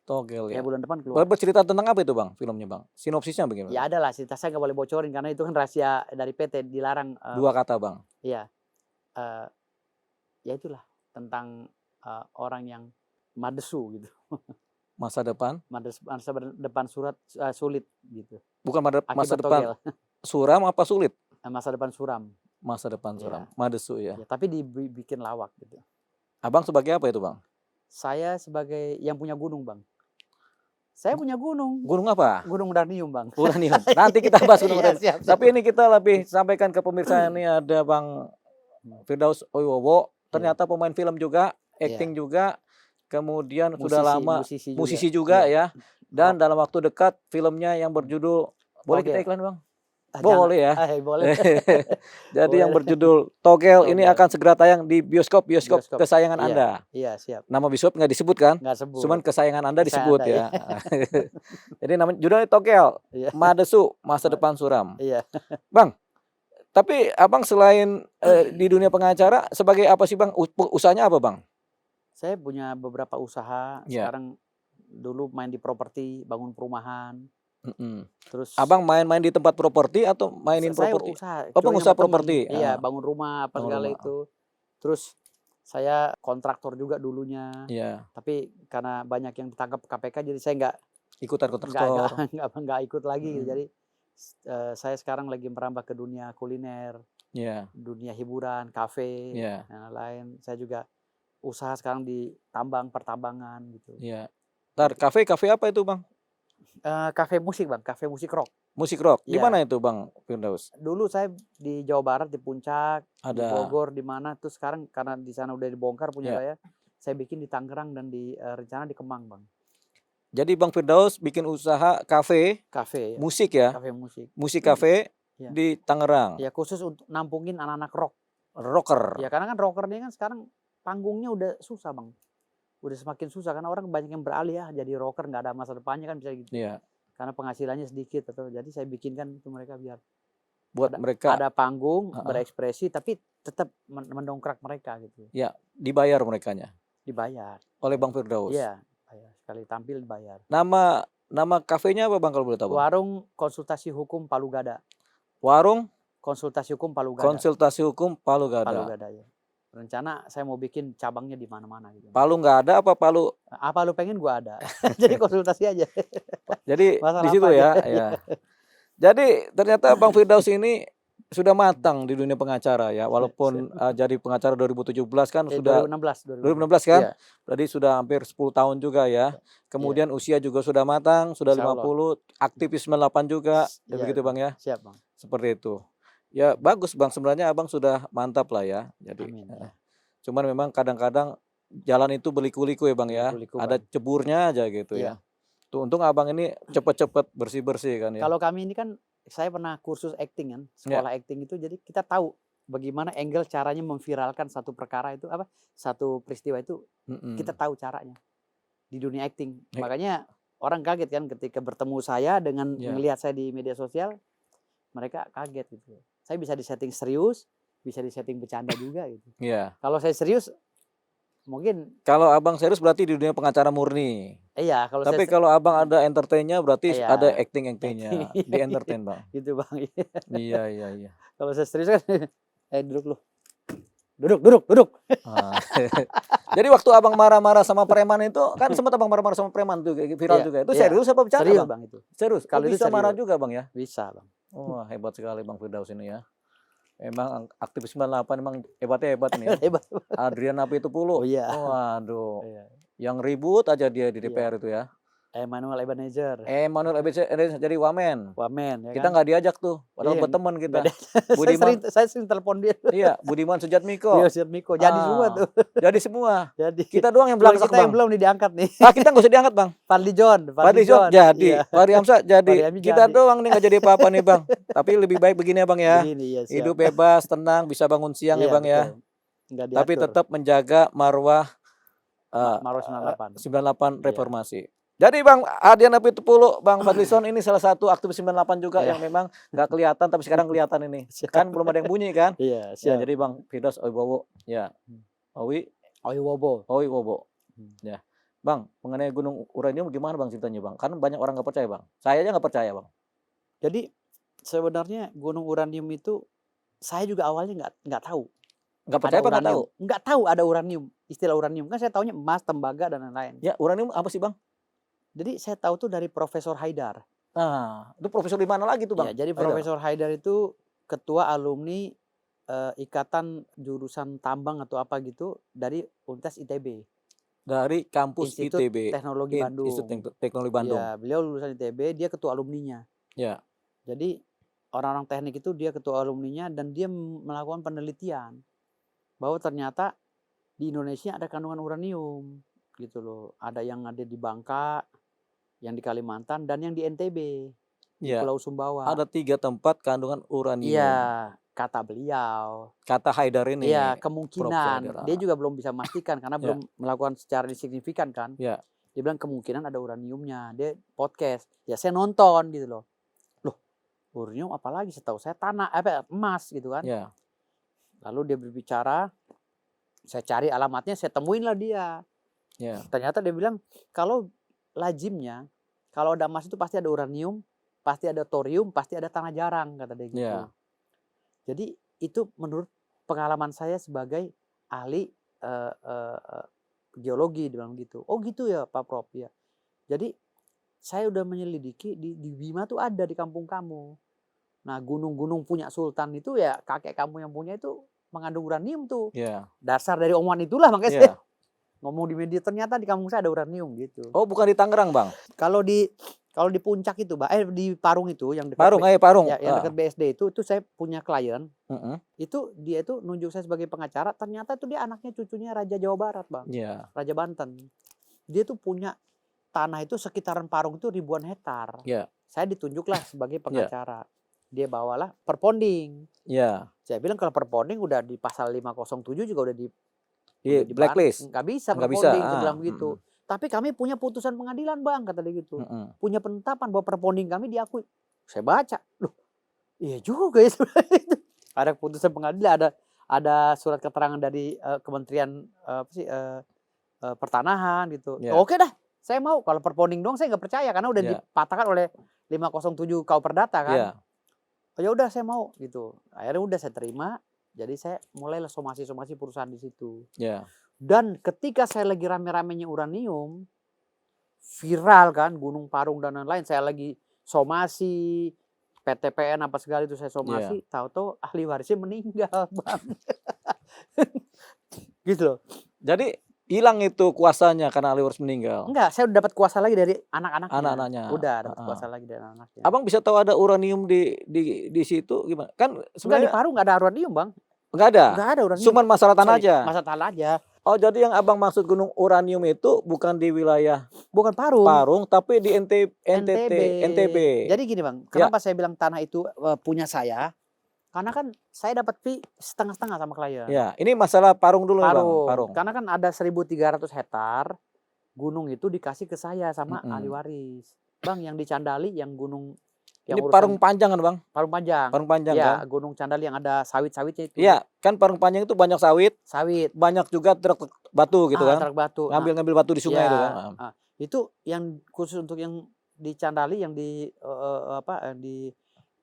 Togel Ya ya. bulan depan keluar. Bercerita tentang apa itu Bang filmnya Bang? Sinopsisnya bagaimana? Ya ada lah cerita, saya nggak boleh bocorin karena itu kan rahasia dari PT, dilarang. 2 kata Bang. Iya, eh, ya itulah tentang orang yang madesu gitu. Masa depan? Masa depan sulit gitu. Bukan masa Akibat depan togel. suram apa sulit? Masa depan suram. Masa depan Iya. suram. Madesu ya. Ya, tapi dibikin lawak gitu. Abang sebagai apa itu Bang? Saya sebagai yang punya gunung, Bang. Saya punya gunung. Gunung apa? Gunung Darnium, Bang. Uranium. Nanti kita bahas gunung Iya, Uranium. siap. Tapi ini kita lebih sampaikan ke pemirsa, ini ada Bang Firdaus Oiwowo. Ternyata pemain film juga, acting juga. Kemudian sudah lama musisi juga ya. Dan dalam waktu dekat filmnya yang berjudul, boleh kita iklan Bang? Boleh ya. Boleh. Jadi Boleh. yang berjudul Togel ini Togel. akan segera tayang di bioskop kesayangan Iya. Anda. Iya, siap. Nama bioskop nggak disebut kan? Nggak sebut. Cuman kesayangan Anda Kesayangan disebut Anda, ya. Jadi namanya judulnya Togel, Iya. Madesu, masa depan suram. Iya. Bang, tapi Abang selain di dunia pengacara, sebagai apa sih Bang? Usahanya apa Bang? Saya punya beberapa usaha. Ya. Sekarang dulu main di properti, bangun perumahan. Terus Abang main-main di tempat properti atau mainin properti? Usaha. Oh, pengusaha properti. Iya, bangun rumah apa segala itu. Terus saya kontraktor juga dulunya. Iya. Tapi karena banyak yang ditangkap KPK, jadi saya nggak Ikutan kontraktor. nggak ikut lagi. Jadi saya sekarang lagi merambah ke dunia kuliner, dunia hiburan, kafe, dan lain. Saya juga usaha sekarang di pertambangan gitu. Iya. Ntar kafe apa itu Bang? Kafe musik Bang, kafe musik rock. Musik rock. Di Iya. mana itu Bang Firdaus? Dulu saya di Jawa Barat, di Puncak, di Ada. Bogor, di mana. Terus sekarang karena di sana udah dibongkar punya Iya. saya bikin di Tangerang dan di rencana di Kemang Bang. Jadi Bang Firdaus bikin usaha kafe Kafe, musik ya? kafe musik. Musik kafe Iya. di Tangerang. Ya khusus untuk nampungin anak-anak rock. Rocker. Ya karena kan rocker ini kan sekarang panggungnya udah susah Bang. Udah semakin susah karena orang banyak yang beralih ya jadi rocker, nggak ada masa depannya kan bisa gitu. Iya. Karena penghasilannya sedikit atau jadi saya bikinkan itu mereka biar Buat mereka ada panggung, berekspresi tapi tetap mendongkrak mereka gitu. ya, dibayar merekanya. Dibayar. Oleh Bang Firdaus. Iya, sekali tampil dibayar. Nama kafenya apa Bang kalau boleh tahu? Warung Konsultasi Hukum Palu Gada. Warung Konsultasi Hukum Palu Gada. Konsultasi Hukum Palu Gada. Palu Gada ya. Rencana saya mau bikin cabangnya di mana-mana gitu. Palu nggak ada apa Palu? Apa lu pengen gua ada. Jadi konsultasi aja. Jadi Masalah di situ apa ya, aja. ya. Jadi ternyata Bang Firdaus ini sudah matang di dunia pengacara ya, walaupun jadi pengacara 2017 kan sudah 2016 kan? Iya. Berarti sudah hampir 10 tahun juga ya. Kemudian usia juga sudah matang, sudah Insya 50, aktivis 98 juga, Iya, begitu Bang ya. Siap Bang. Seperti itu. Ya bagus Bang, sebenarnya Abang sudah mantap lah ya. Jadi Amin. cuman memang kadang-kadang jalan itu berliku-liku ya Bang ya. Berliku-liku, Ada Bang. ceburnya aja gitu Iya. ya. Tuh untung Abang ini cepet-cepet bersih-bersih kan ya. Kalau kami ini kan saya pernah kursus acting kan, sekolah acting itu, jadi kita tahu bagaimana angle caranya memviralkan satu perkara itu satu peristiwa itu, kita tahu caranya di dunia acting. Makanya orang kaget kan ketika bertemu saya dengan melihat saya di media sosial, mereka kaget gitu. Saya bisa disetting serius, bisa disetting bercanda juga gitu. Iya. Kalau saya serius mungkin. Kalau Abang serius berarti di dunia pengacara murni. Iya. Tapi kalau Abang ada entertainnya berarti ada acting-actingnya. Di entertain Bang. Gitu Bang. Iya. Kalau saya serius kan, duduk lu. Duduk. Jadi waktu Abang marah-marah sama preman itu, kan sempat Abang marah-marah sama preman tuh viral juga. Itu serius apa bercanda serius, Bang? Itu. Serius. Kalau bisa marah juga Bang ya? Bisa Bang. Wah, hebat sekali Bang Firdaus ini ya. Emang aktivis 98 emang hebat ini ya. Hebat. Adrian Apitupulu. Oh iya. Waduh. Iya. Yang ribut aja dia di DPR itu ya. Emmanuel Ebenezer. Jadi wamen. Wamen ya kan. Kita nggak diajak tuh, padahal berteman kita. Budiman, saya sering telepon dia. Iya, Budiman Sujatmiko. Iya, Sujatmiko. Jadi semua tuh. Jadi semua. Jadi. Kita doang yang belakang kita yang belum diangkat nih. Kita nggak usah diangkat Bang. Fadli John jadi. Fahri Hamzah jadi. Kita jadi. doang nih nggak jadi apa-apa nih Bang. Tapi lebih baik begini ya Bang ya. Begini, ya, hidup bebas, tenang, bisa bangun siang ya Bang ya. Tapi tetap menjaga marwah 98 reformasi. Jadi Bang Adrian Apitupulu, Bang Fadlison ini salah satu aktivis 98 juga yang memang nggak kelihatan tapi sekarang kelihatan ini. Kan belum ada yang bunyi kan? Iya, ya, jadi Bang Firdaus Oiwowo ya. Oiwobo. Ya. Bang, mengenai gunung uranium gimana Bang ceritanya Bang? Karena banyak orang nggak percaya Bang. Saya aja nggak percaya Bang. Jadi sebenarnya gunung uranium itu saya juga awalnya nggak tahu Nggak ada percaya apa nggak tahu? uranium. Nggak tahu ada uranium, istilah uranium. Kan saya taunya emas, tembaga, dan lain-lain. Ya, uranium apa sih Bang? Jadi saya tahu tuh dari Profesor Haidar. Nah, itu profesor di mana lagi tuh Bang? Ya, jadi Haidar? Profesor Haidar itu ketua alumni Ikatan Jurusan Tambang atau apa gitu dari Universitas ITB. Dari kampus Institut ITB, Teknologi Bandung. Institut Teknologi Bandung. Ya, beliau lulusan ITB, dia ketua alumninya. Ya. Jadi orang-orang teknik itu dia ketua alumninya dan dia melakukan penelitian bahwa ternyata di Indonesia ada kandungan uranium gitu loh. Ada yang ada di Bangka, yang di Kalimantan, dan yang di NTB, di Ya. Pulau Sumbawa. Ada 3 tempat kandungan uranium. Iya, kata beliau. Kata Haidar ini. Iya, Profesor kemungkinan. Haidar. Dia juga belum bisa memastikan karena Ya. belum melakukan secara signifikan kan. Ya. Dia bilang kemungkinan ada uraniumnya. Dia podcast. Ya saya nonton gitu loh. Loh, uranium apalagi setahu saya tanah emas gitu kan. Ya. Lalu dia berbicara, saya cari alamatnya, saya temuin lah dia. Ya. Ternyata dia bilang kalau lazimnya kalau ada emas itu pasti ada uranium, pasti ada thorium, pasti ada tanah jarang, kata dia gitu. Ya. Jadi itu menurut pengalaman saya sebagai ahli geologi, dia bilang gitu. Oh gitu ya Pak Prof ya. Jadi saya udah menyelidiki di Bima tuh ada di kampung kamu. Nah gunung-gunung punya sultan itu ya kakek kamu yang punya itu mengandung uranium tuh. Ya. Dasar dari omongan itulah makanya Ya. saya ngomong di media, ternyata di kampung saya ada uranium gitu. Oh, bukan di Tangerang Bang? Kalau di puncak itu, di Parung itu yang dekat Parung, Parung. ya, yang dekat BSD itu saya punya klien. Mm-mm. Itu dia itu nunjuk saya sebagai pengacara, ternyata itu dia anaknya cucunya Raja Jawa Barat, Bang. Ya. Raja Banten. Dia tuh punya tanah itu sekitaran Parung itu ribuan hektar. Ya. Saya ditunjuklah sebagai pengacara. Dia bawalah perponding. Ya. Saya bilang kalau perponding udah di pasal 507 juga udah di blacklist. Nggak bisa perponding, saya bilang begitu. Tapi kami punya putusan pengadilan Bang, kata dia gitu. Punya penetapan bahwa perponding kami diakui. Saya baca, loh, iya juga ya sebenarnya itu. Ada putusan pengadilan, ada surat keterangan dari Kementerian Pertanahan gitu. Ya. Oke dah, saya mau. Kalau perponding dong saya nggak percaya karena udah dipatahkan oleh 507 KUH Perdata kan. Ya. Oh ya udah saya mau gitu. Akhirnya udah saya terima. Jadi saya mulailah somasi perusahaan di situ. Ya. Dan ketika saya lagi rame-ramenya uranium, viral kan, Gunung Parung dan lain-lain, saya lagi somasi, PTPN apa segala itu saya somasi, tahu-tahu ahli warisnya meninggal, Bang. Gitu loh. Jadi hilang itu kuasanya karena ahli waris meninggal? Enggak, saya udah dapat kuasa lagi dari anak-anaknya. Anak-anaknya. Udah dapat kuasa lagi dari anak-anaknya. Abang bisa tahu ada uranium di situ gimana? Kan sebenarnya di sebenarnya Parung nggak ada uranium, Bang. Nggak ada? Nggak ada uranium. Cuman masalah tanah aja? Masalah tanah aja. Oh, jadi yang abang maksud gunung uranium itu bukan di wilayah bukan Parung. Parung, tapi di NTB. Jadi gini Bang, kenapa saya bilang tanah itu punya saya? Karena kan saya dapat fee setengah-setengah sama klien. Ya, ini masalah Parung dulu Bang. Parung. Karena kan ada 1.300 hektar gunung itu dikasih ke saya sama ahli waris. Bang, yang di Candali, yang gunung ini Parung Panjang kan Bang? Parung Panjang. Parung Panjang ya, kan? Gunung Candali yang ada sawit-sawitnya itu. Iya, kan Parung Panjang itu banyak sawit. Banyak juga truk batu gitu kan? Truk batu. Ngambil batu di sungai itu kan? Itu yang khusus untuk yang di Candali, yang di di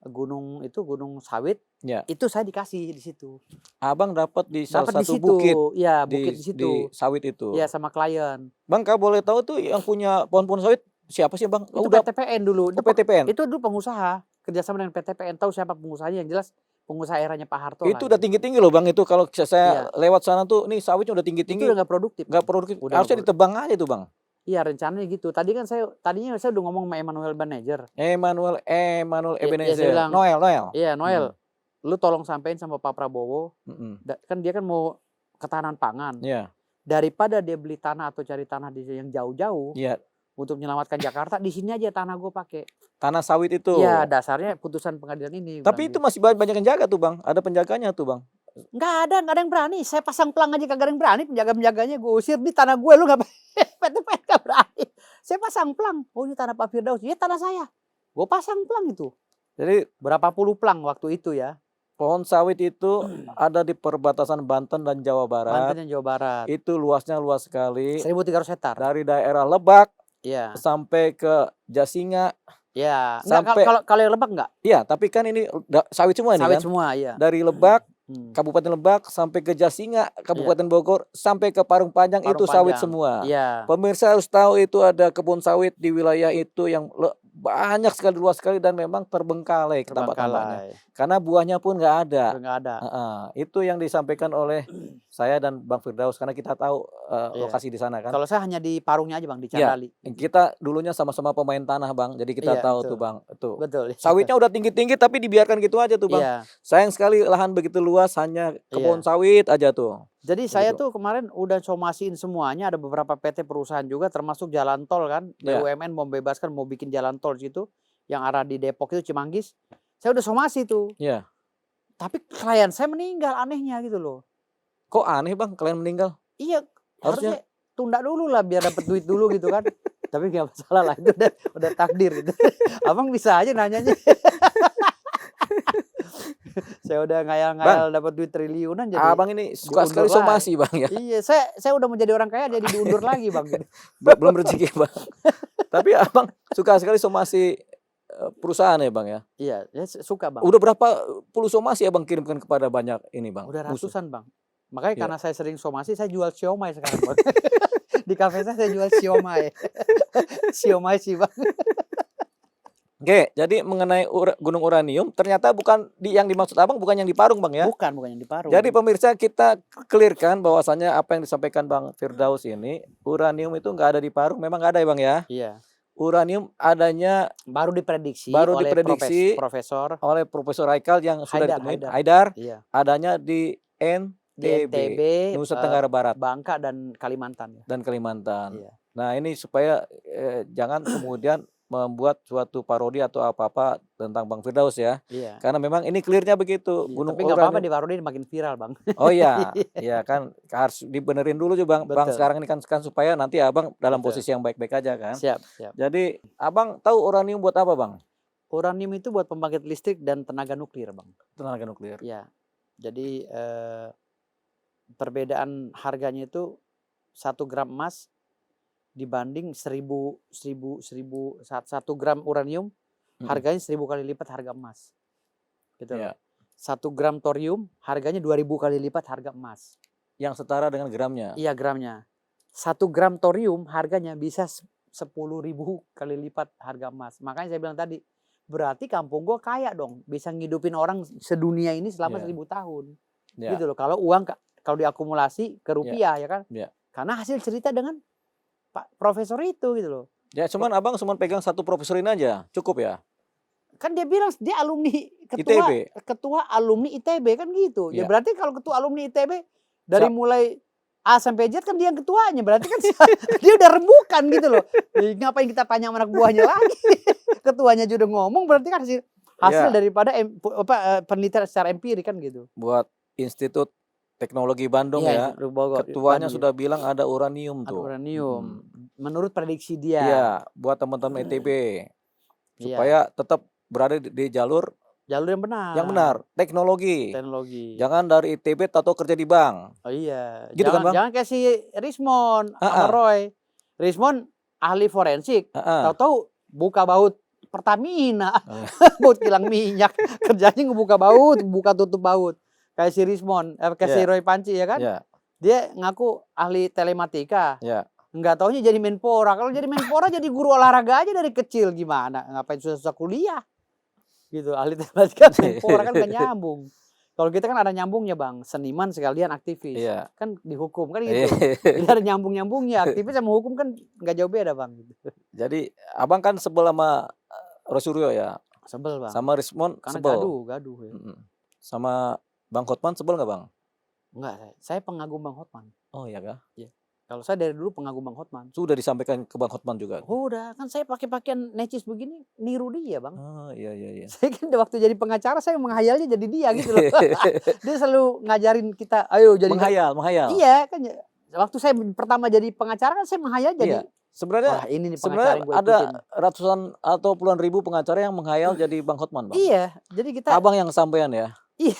gunung itu, gunung sawit. Ya. Itu saya dikasih di situ. Abang dapat di salah satu situ. bukit. Iya, bukit di situ. Di sawit itu. Iya, sama klien. Bang, kau boleh tahu tuh yang punya pohon-pohon sawit siapa sih Bang? Itu PTPN dulu. Itu PTPN? Itu dulu pengusaha. Kerjasama dengan PTPN. Tahu siapa pengusahanya? Yang jelas pengusaha eranya Pak Harto. Itu udah tinggi-tinggi loh Bang. Itu kalau saya lewat sana tuh, nih sawitnya udah tinggi-tinggi. Itu udah nggak produktif. Nggak produktif. Harusnya ditebang aja tuh Bang. Iya, rencananya gitu. Tadinya saya udah ngomong sama Emmanuel Manager. Emmanuel Ebenezer. Bilang, Noel. Iya, Noel. Lu tolong sampein sama Pak Prabowo. Kan dia kan mau ketahanan pangan. Iya. Daripada dia beli tanah atau cari tanah di yang jauh-jauh. Iya. Untuk menyelamatkan Jakarta, di sini aja tanah gue pakai. Tanah sawit itu. Iya, dasarnya putusan pengadilan ini. Tapi itu masih banyak yang jaga tuh Bang. Ada penjaganya tuh Bang. Nggak ada yang berani. Saya pasang pelang aja kagak ada yang berani. Penjaga-penjaganya gue usir, di tanah gue lu nggak PTPN nggak berani. Saya pasang pelang. Oh ini tanah Pak Firdaus. Ini tanah saya. Gue pasang pelang itu. Jadi berapa puluh pelang waktu itu ya. Pohon sawit itu ada di perbatasan Banten dan Jawa Barat. Banten dan Jawa Barat. Itu luasnya luas sekali. 1.300 hektar. Dari daerah Lebak Iya. sampai ke Jasinga. Iya. Sampai kalau yang Lebak enggak? Iya, tapi kan ini sawit semua nih kan. Sawit semua, iya. Dari Lebak, Kabupaten Lebak sampai ke Jasinga, Kabupaten Bogor, sampai ke Parung Panjang itu sawit semua. Iya. Pemirsa harus tahu itu ada kebun sawit di wilayah itu yang banyak sekali, luas sekali, dan memang terbengkalai tambak-tambaknya. Karena buahnya pun nggak ada. Nggak ada. Itu yang disampaikan oleh saya dan Bang Firdaus, karena kita tahu lokasi di sana kan. Kalau saya hanya di Parungnya aja Bang, di Candali. Kita dulunya sama-sama pemain tanah Bang, jadi kita tahu tuh Bang. Betul. Sawitnya udah tinggi-tinggi tapi dibiarkan gitu aja tuh Bang. Iya. Sayang sekali lahan begitu luas, hanya kebun sawit aja tuh. Jadi saya tuh kemarin udah somasiin semuanya, ada beberapa PT perusahaan juga termasuk jalan tol kan. BUMN mau bebaskan, mau bikin jalan tol situ yang arah di Depok itu Cimanggis. Saya udah somasi tuh. Iya. Tapi klien saya meninggal, anehnya gitu loh. Kok aneh Bang klien meninggal? Iya, harusnya tunda dulu lah biar dapat duit dulu gitu kan. Tapi nggak masalah lah, itu udah takdir gitu. Abang bisa aja nanyanya. Saya udah ngayal-ngayal dapat duit triliunan jadi. Abang ini suka sekali somasi Bang ya. Iya, saya udah menjadi orang kaya jadi diundur lagi Bang. Belum rezeki Bang. Tapi Abang suka sekali somasi perusahaan ya Bang ya. Iya, suka Bang. Udah berapa puluh somasi Abang kirimkan kepada banyak ini Bang? Udah ratusan Bang. Makanya karena saya sering somasi, saya jual siomay sekarang Bang. Di kafe saya jual siomay. Siomay sih Bang. Oke, jadi mengenai gunung uranium, ternyata bukan yang dimaksud Abang bukan yang di Parung Bang ya? Bukan yang di Parung. Jadi pemirsa, kita clearkan bahwasannya apa yang disampaikan Bang Firdaus ini, uranium itu nggak ada di Parung, memang nggak ada ya Bang ya? Iya. Uranium adanya baru diprediksi oleh Profesor Haikal yang sudah ditemukan Haidar. Iya. Adanya di NTB, Nusa Tenggara Barat, Bangka dan Kalimantan. Iya. Nah ini supaya jangan kemudian membuat suatu parodi atau apa-apa tentang Bang Firdaus ya. Iya. Karena memang ini clearnya begitu. Iya, tapi nggak apa-apa di parodi makin viral Bang. Oh iya, iya kan harus dibenerin dulu juga Bang. Bang sekarang ini kan supaya nanti Abang dalam posisi yang baik-baik aja kan. Siap. Jadi Abang tahu uranium buat apa Bang? Uranium itu buat pembangkit listrik dan tenaga nuklir Bang. Tenaga nuklir. Iya. Jadi perbedaan harganya itu 1 gram emas dibanding 1 gram uranium harganya 1000 kali lipat harga emas. Gitu loh. 1 gram thorium harganya 2000 kali lipat harga emas. Yang setara dengan gramnya. Iya, gramnya. 1 gram thorium harganya bisa 10.000 kali lipat harga emas. Makanya saya bilang tadi, berarti kampung gua kaya dong, bisa ngidupin orang sedunia ini selama 1000 tahun. Gitu loh. Kalau uang kalau diakumulasi ke rupiah ya kan. Karena hasil cerita dengan Pak Profesor itu gitu loh. Ya cuman Abang cuma pegang satu profesor ini aja, cukup ya? Kan dia bilang dia alumni ketua alumni ITB kan gitu. Ya berarti kalau ketua alumni ITB dari mulai A sampai Z kan dia yang ketuanya. Berarti kan dia udah rembukan gitu loh. Ngapain kita tanya anak buahnya lagi? Ketuanya juga ngomong, berarti kan hasil daripada penelitian secara empirik kan gitu. Buat Institut Teknologi Bandung ketuanya sudah bilang ada uranium tuh. Uranium. Menurut prediksi dia. Iya, buat teman-teman ITB supaya tetap berada di jalur yang benar. Yang benar, teknologi. Jangan dari ITB atau kerja di bank. Oh iya. Gitu kan Bang? Jangan kayak si Rismond sama Roy. Rismond ahli forensik. Tahu-tahu buka baut Pertamina. Baut kilang minyak. Kerjanya ngebuka baut, buka tutup baut. Kayak si Rismond, kayak si Roy Panci ya kan? Dia ngaku ahli telematika. Nggak taunya jadi Menpora. Kalau jadi Menpora jadi guru olahraga aja dari kecil, gimana? Ngapain susah-susah kuliah? Gitu, ahli telematika Menpora kan nggak nyambung. Kalau kita kan ada nyambungnya Bang, seniman sekalian aktivis. Kan dihukum kan gitu. Jadi ada nyambung-nyambungnya, aktivis sama hukum kan nggak jauh beda Bang. Jadi Abang kan sebel sama Rosuryo ya? Sebel Bang. Sama Rismond sebel. Gaduh ya. Sama Bang Hotman sebel nggak Bang? Enggak, saya pengagum Bang Hotman. Oh iya kah? Iya. Kalau saya dari dulu pengagum Bang Hotman. Sudah disampaikan ke Bang Hotman juga? Udah, kan saya pakai pakaian necis begini, niru dia Bang. Oh iya. Saya kan waktu jadi pengacara, saya menghayalnya jadi dia gitu loh. Dia selalu ngajarin kita, ayo jadi menghayal. Iya kan, waktu saya pertama jadi pengacara kan saya menghayal jadi. Sebenarnya ada ratusan atau puluhan ribu pengacara yang menghayal jadi Bang Hotman Bang. Iya, jadi kita. Abang yang sampean ya? Iya.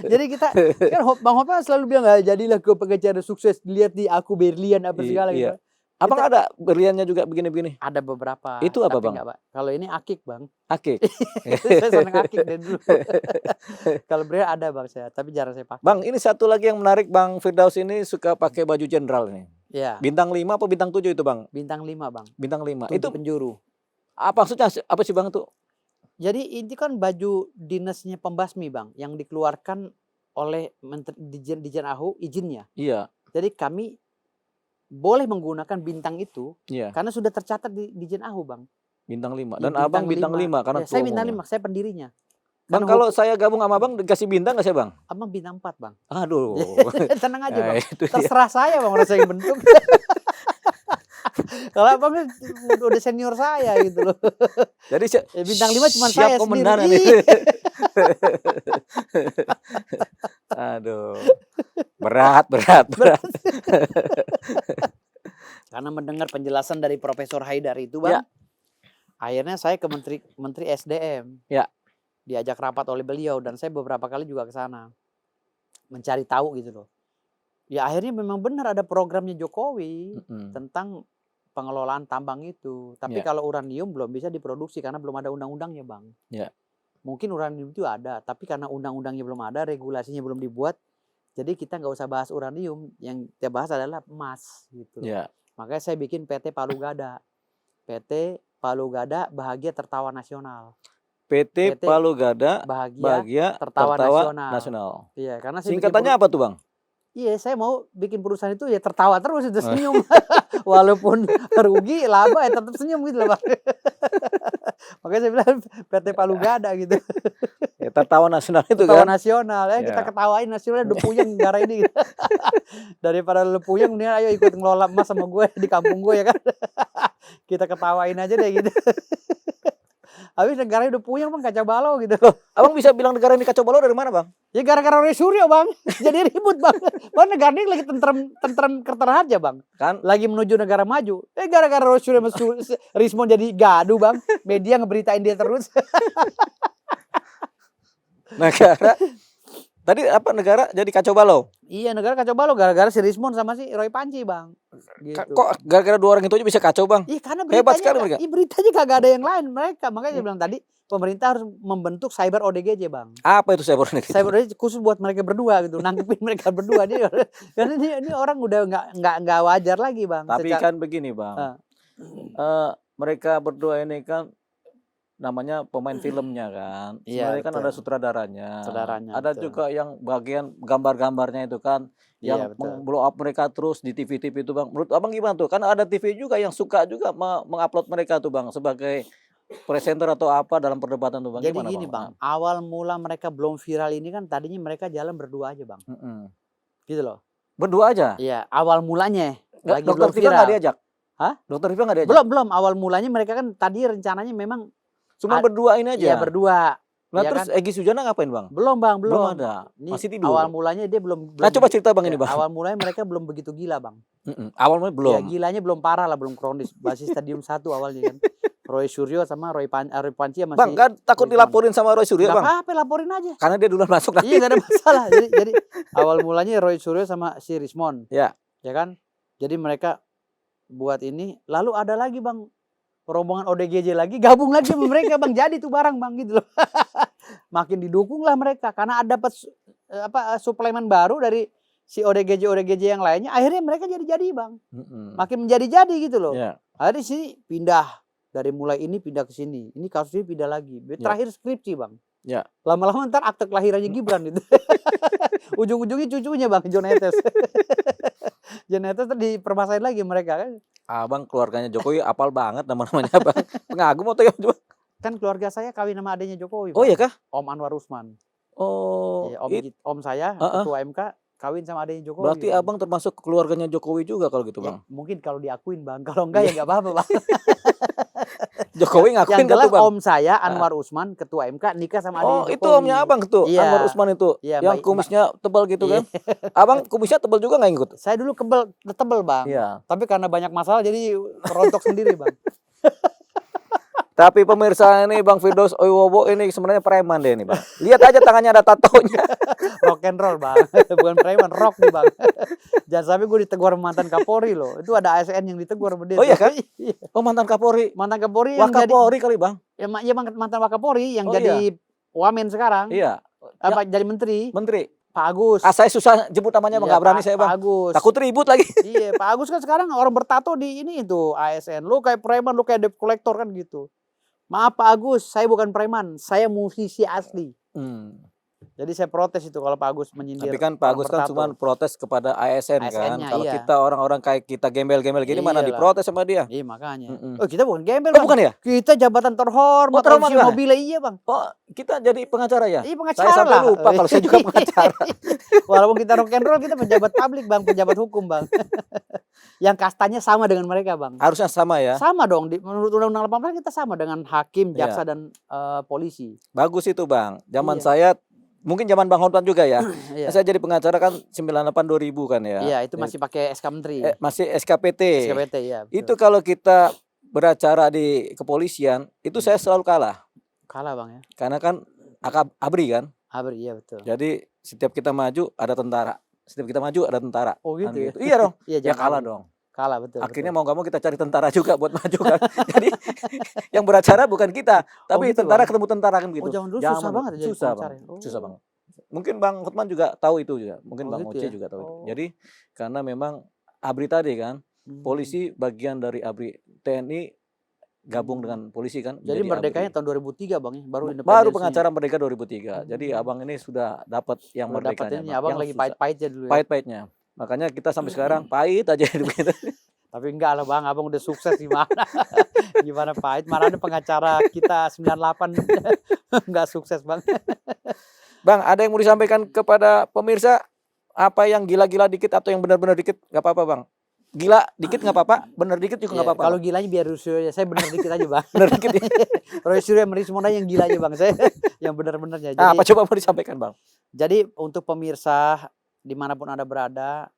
Jadi kita kan Bang Hopa selalu bilang jadilah kau pengacara sukses, dilihat di aku berlian apa segala gitu. Abang ada berliannya juga begini-begini? Ada beberapa. Itu apa, tapi Bang? Enggak, Pak. Kalau ini akik, Bang. Akik. Saya senang akik dari dulu. Kalau berlian ada, Bang, saya, tapi jarang saya pakai. Bang, ini satu lagi yang menarik, Bang Firdaus ini suka pakai baju jenderal nih. Iya. Bintang 5 apa bintang 7 itu, Bang? Bintang 5, Bang. Bintang 5. 7 Itu penjuru. apa maksudnya? Apa sih, Bang, itu? Jadi ini kan baju dinasnya pembasmi, Bang, yang dikeluarkan oleh Menteri Dijen Ahu izinnya. Iya. Jadi kami boleh menggunakan bintang itu Iya. karena sudah tercatat di Dijen Ahu, Bang. Bintang 5. Ya, Dan Abang bintang 5 karena ya, saya bintang 5, saya pendirinya. Bang, kalau saya gabung sama Abang dikasih bintang nggak sih, Bang? Abang bintang 4, Bang. Aduh. Tenang aja, Bang. Itu Terserah saya, Bang, udah saya bentuk. Kalau Abang udah senior saya gitu loh. Jadi bintang 5 cuma siap saya komandan sendiri. ini. Aduh. Berat. Karena mendengar penjelasan dari Profesor Haidar itu, Bang. Ya. Akhirnya saya ke Menteri SDM. Ya. Diajak rapat oleh beliau dan saya beberapa kali juga ke sana. Mencari tahu gitu loh. Ya akhirnya memang benar ada programnya Jokowi tentang pengelolaan tambang itu. Tapi kalau uranium belum bisa diproduksi karena belum ada undang-undangnya, Bang. Ya. Mungkin uranium itu ada, tapi karena undang-undangnya belum ada, regulasinya belum dibuat, jadi kita nggak usah bahas uranium. Yang kita bahas adalah emas gitu. Ya. Makanya saya bikin PT Palu Gada. PT Palu Gada Bahagia Tertawa Nasional. PT Palu Gada Bahagia Tertawa Nasional. Nasional. Iya, karena saya singkatannya apa tuh, Bang? Iya, saya mau bikin perusahaan itu ya tertawa terus, itu senyum. Walaupun rugi, laba ya tetap senyum gitu loh, Bang. Makanya saya bilang PT Palu Gada gitu. Ya, Tertawa Nasional itu tertawa kan. Nasional ya, kita ketawain nasional udah puyeng negara ini gitu. Daripada lu puyeng, mendingan ayo ikut ngelola emas sama gue di kampung gue ya kan. Kita ketawain aja deh gitu. Habis negara udah puyeng, Bang, kacau balau gitu. Abang bisa bilang negara ini kacau balau dari mana, Bang? Ya gara-gara Roy Suryo, Bang. Jadi ribut, Bang. Bang, negara ini lagi tentrem aja, Bang. Kan lagi menuju negara maju. Gara-gara Roy Suryo sama Rismon jadi gaduh, Bang. Media ngeberitain dia terus. Negara tadi apa, negara jadi kacau balau? Iya, negara kacau balau gara-gara si Rismon sama si Roy Panci, Bang. Gitu. Kok gara-gara dua orang itu aja bisa kacau, Bang? Iya, karena hebat sekali mereka. Beritanya kagak ada yang lain mereka. Makanya saya bilang tadi, pemerintah harus membentuk cyber ODGJ, Bang. Apa itu cyber ODGJ? Cyber ODGJ khusus buat mereka berdua gitu, nangkepin mereka berdua. Karena ini orang udah nggak wajar lagi, Bang. Tapi kan begini, Bang. Mereka berdua ini kan namanya pemain filmnya kan. Sebenarnya kan ada sutradaranya. Ada betul. Juga yang bagian gambar-gambarnya itu kan yang blow up mereka terus di TV-TV itu, Bang. Menurut Abang gimana tuh? Karena ada TV juga yang suka juga mengupload mereka tuh, Bang, sebagai presenter atau apa dalam perdebatan tuh, Bang. Jadi gini, Bang, awal mula mereka belum viral ini kan tadinya mereka jalan berdua aja, Bang. Gitu loh. Berdua aja? Iya, awal mulanya lagi Dokter belum Viva viral. nggak diajak? Hah? Dokter Viva nggak diajak? Belum. Awal mulanya mereka kan tadi rencananya memang cuma berdua ini aja? Iya, berdua. Nah, ya terus kan? Egy Sujana ngapain, Bang? Belum, Bang, belum ada. Ini masih tidur. Awal mulanya dia belum. Nah, coba cerita, Bang, ini, Bang. Awal mulanya mereka belum begitu gila, Bang. Awal mulanya belum. Ya, gilanya belum parah lah, belum kronis. Basis stadium 1 awalnya kan. Roy Suryo sama Roy Panci sama Bang, kan takut dilaporin sama Roy Suryo, Bang? Gak apa-apa, laporin aja. Karena dia duluan masuk nanti. Iya, gak ada masalah. jadi awal mulanya Roy Suryo sama si Rismon. Ya. Ya kan? Jadi mereka buat ini, lalu ada lagi, Bang, rombongan ODGJ lagi, gabung lagi sama mereka, Bang. Jadi tuh barang, Bang, gitu loh. Makin didukung lah mereka karena ada dapat suplemen baru dari si ODGJ yang lainnya. Akhirnya mereka jadi, Bang. Makin menjadi gitu loh. Yeah. Akhirnya sini pindah dari mulai ini pindah ke sini. Ini kasus ini pindah lagi. Terakhir skripsi, Bang. Ya. Lama-lama ntar akte kelahirannya Gibran itu. Ujung-ujungnya cucunya, Bang, John Etes. John Etes dipermasalahin lagi mereka kan. Abang keluarganya Jokowi apal banget nama-namanya, Bang. Pengagum atau ya? Kan keluarga saya kawin sama adanya Jokowi, Bang. Oh iya kah? Om Anwar Usman. Oh. Ya, om saya ketua MK kawin sama adanya Jokowi. Berarti, Bang, Abang termasuk keluarganya Jokowi juga kalau gitu, Bang? Ya, mungkin kalau diakuin, Bang. Kalau enggak ya enggak apa-apa, Bang. Jokowi ngakuin. Yang jelas tuh, om saya Anwar Usman ketua MK nikah sama adanya Jokowi. Oh, itu omnya Abang tuh, iya. Anwar Usman itu. Iya, yang kumisnya tebal gitu kan. Abang kumisnya tebal juga nggak ikut? Saya dulu tebal, Bang. Iya. Tapi karena banyak masalah jadi rontok sendiri, Bang. Tapi pemirsa ini Bang Firdaus Oiwobo ini sebenarnya preman deh ini Bang. Lihat aja tangannya ada tatonya. Rock and roll Bang, bukan preman, rock nih Bang. Jangan sampai gue ditegur mantan Kapolri loh. Itu ada ASN yang ditegur sama dia. Oh iya kan? Oh mantan Kapolri. Mantan Kapolri yang Wakapolri kali Bang. Ya mantan Wakapolri yang Oh, jadi Wamen sekarang. Iya. Apa jadi menteri? Menteri. Pak Agus. Saya susah jemput namanya Bang, Iya, nggak berani saya Bang. Pak Agus. Takut ribut lagi. Iya, Pak Agus kan sekarang orang bertato di ini itu ASN. Lu kayak preman, lu kayak debt collector kan gitu. Maaf Pak Agus, saya bukan preman, saya musisi asli. Jadi saya protes itu kalau Pak Agus menyindir. Tapi kan Pak Agus kan cuma protes kepada ASN kan. Kalau iya. kita orang-orang kayak kita gembel-gembel gini mana diprotes sama dia. Iya makanya. Oh kita bukan gembel. Oh bukan ya? Kita jabatan terhormat. Oh terhormat kan? Mobilnya iya Bang. Oh kita jadi pengacara ya? Iya pengacara saya sampai lah. lupa kalau saya juga pengacara. Walaupun kita rock and roll, kita pejabat publik Bang, pejabat hukum Bang. Yang kastanya sama dengan mereka Bang. Harusnya sama ya? Sama dong, menurut Undang-Undang 18 kita sama dengan hakim, jaksa dan polisi. Bagus itu Bang, zaman saya mungkin zaman Bang Hotman juga ya. Saya jadi pengacara kan 98-2000 kan ya. Iya, itu masih pakai SK Menteri. Masih SKPT. SKPT ya. Betul. Itu kalau kita beracara di kepolisian, itu saya selalu kalah. Kalah Bang ya. Karena kan ABRI kan. ABRI iya betul. Jadi setiap kita maju ada tentara. Setiap kita maju ada tentara. Oh gitu ya. Iya dong. Iya, ya kalah dong. Kalah betul. Akhirnya mau nggak mau kita cari tentara juga buat maju kan. Jadi yang beracara bukan kita, tapi gitu, tentara Bang. ketemu tentara kan gitu. Oh zaman dulu susah banget jadi susah pengacara. Bang. Susah banget. Mungkin Bang Hotman juga tahu itu juga. Mungkin Bang gitu Oce ya? juga tahu itu. Jadi karena memang ABRI tadi kan, polisi bagian dari ABRI, TNI gabung dengan polisi kan. Jadi merdekanya tahun 2003 Bang ya, baru pengacara merdeka 2003. Jadi Abang ini sudah dapat yang merdekanya. Dapat Abang lagi pahit-pahitnya dulu ya. Pahit-pahitnya. Makanya kita sampai sekarang pahit aja hidup kita. Tapi enggak lah Bang, Abang udah sukses gimana? Gimana pahit? Mana ada pengacara kita 98 enggak sukses Bang. Bang, ada yang mau disampaikan kepada pemirsa? Apa yang gila-gila dikit atau yang benar-benar dikit? Gak apa-apa Bang. Gila dikit gak apa-apa, benar dikit juga gak apa-apa. Kalau gilanya biar Roy Suryo aja, saya benar dikit aja Bang. Benar dikit ya. Roy Suryo Merismonda yang gila aja Bang, saya yang benar-benarnya. Nah, apa coba mau disampaikan Bang? Jadi untuk pemirsa dimanapun Anda berada,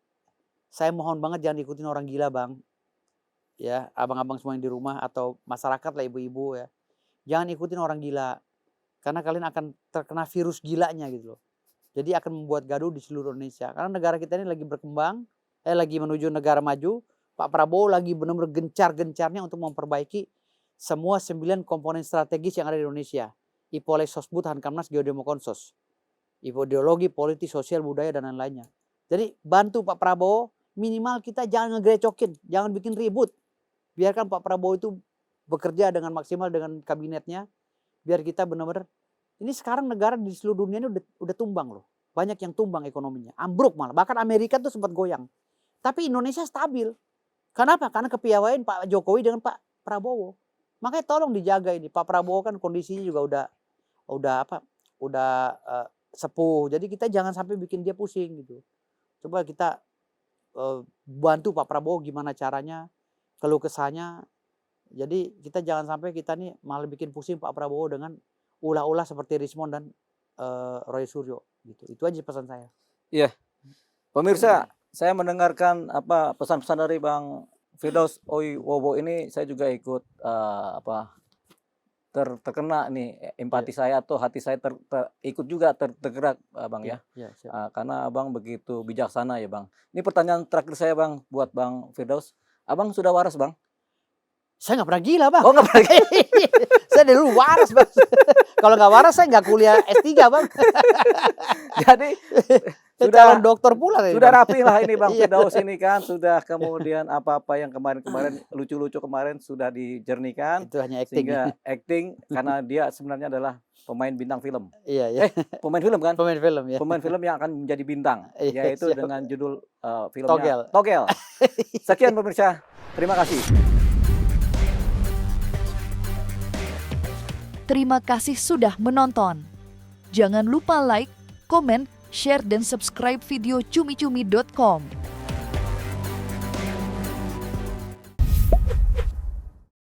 saya mohon banget jangan ikutin orang gila Bang. Ya, abang-abang semua yang di rumah atau masyarakat lah ibu-ibu ya. Jangan ikutin orang gila. Karena kalian akan terkena virus gilanya gitu loh. Jadi akan membuat gaduh di seluruh Indonesia. Karena negara kita ini lagi berkembang, lagi menuju negara maju. Pak Prabowo lagi benar-benar gencar-gencarnya untuk memperbaiki semua 9 komponen strategis yang ada di Indonesia. Ipolek Sosbud, Hankamnas, Geodemokonsos. Ideologi, politik, sosial, budaya, dan lain-lainnya. Jadi bantu Pak Prabowo, minimal kita jangan ngegrecokin, jangan bikin ribut. Biarkan Pak Prabowo itu bekerja dengan maksimal dengan kabinetnya. Biar kita benar-benar, ini sekarang negara di seluruh dunia ini udah tumbang loh. Banyak yang tumbang ekonominya, ambruk malah. Bahkan Amerika tuh sempat goyang. Tapi Indonesia stabil. Kenapa? Karena kepiawaian Pak Jokowi dengan Pak Prabowo. Makanya tolong dijaga ini. Pak Prabowo kan kondisinya juga udah sepuh. Jadi kita jangan sampai bikin dia pusing gitu. Coba kita bantu Pak Prabowo gimana caranya, keluh kesahnya. Jadi kita jangan sampai kita nih malah bikin pusing Pak Prabowo dengan ulah-ulah seperti Rismond dan Roy Suryo gitu. Itu aja pesan saya. Iya. Pemirsa, saya mendengarkan pesan-pesan dari Bang Firdaus Oiwobo ini, saya juga ikut terkena nih empati saya atau hati saya ikut juga tergerak Bang ya. Karena Abang begitu bijaksana ya Bang. Ini pertanyaan terakhir saya Bang buat Bang Firdaus. Abang sudah waras Bang? Saya nggak pernah gila Bang. Oh nggak pernah gila. Saya dulu waras Bang. Kalau nggak waras saya nggak kuliah S3 Bang. Jadi sudah dokter pula. Sudah rapi lah ini Bang Firdaus ini kan. Sudah kemudian apa-apa yang kemarin-kemarin lucu-lucu kemarin sudah dijernihkan. Itu hanya acting. Sehingga acting karena dia sebenarnya adalah pemain bintang film. Iya. Pemain film kan? Pemain film ya. Pemain film yang akan menjadi bintang. Yaitu dengan judul filmnya Togel. Sekian pemirsa. Terima kasih. Terima kasih sudah menonton. Jangan lupa like, komen, share, dan subscribe video cumi-cumi.com.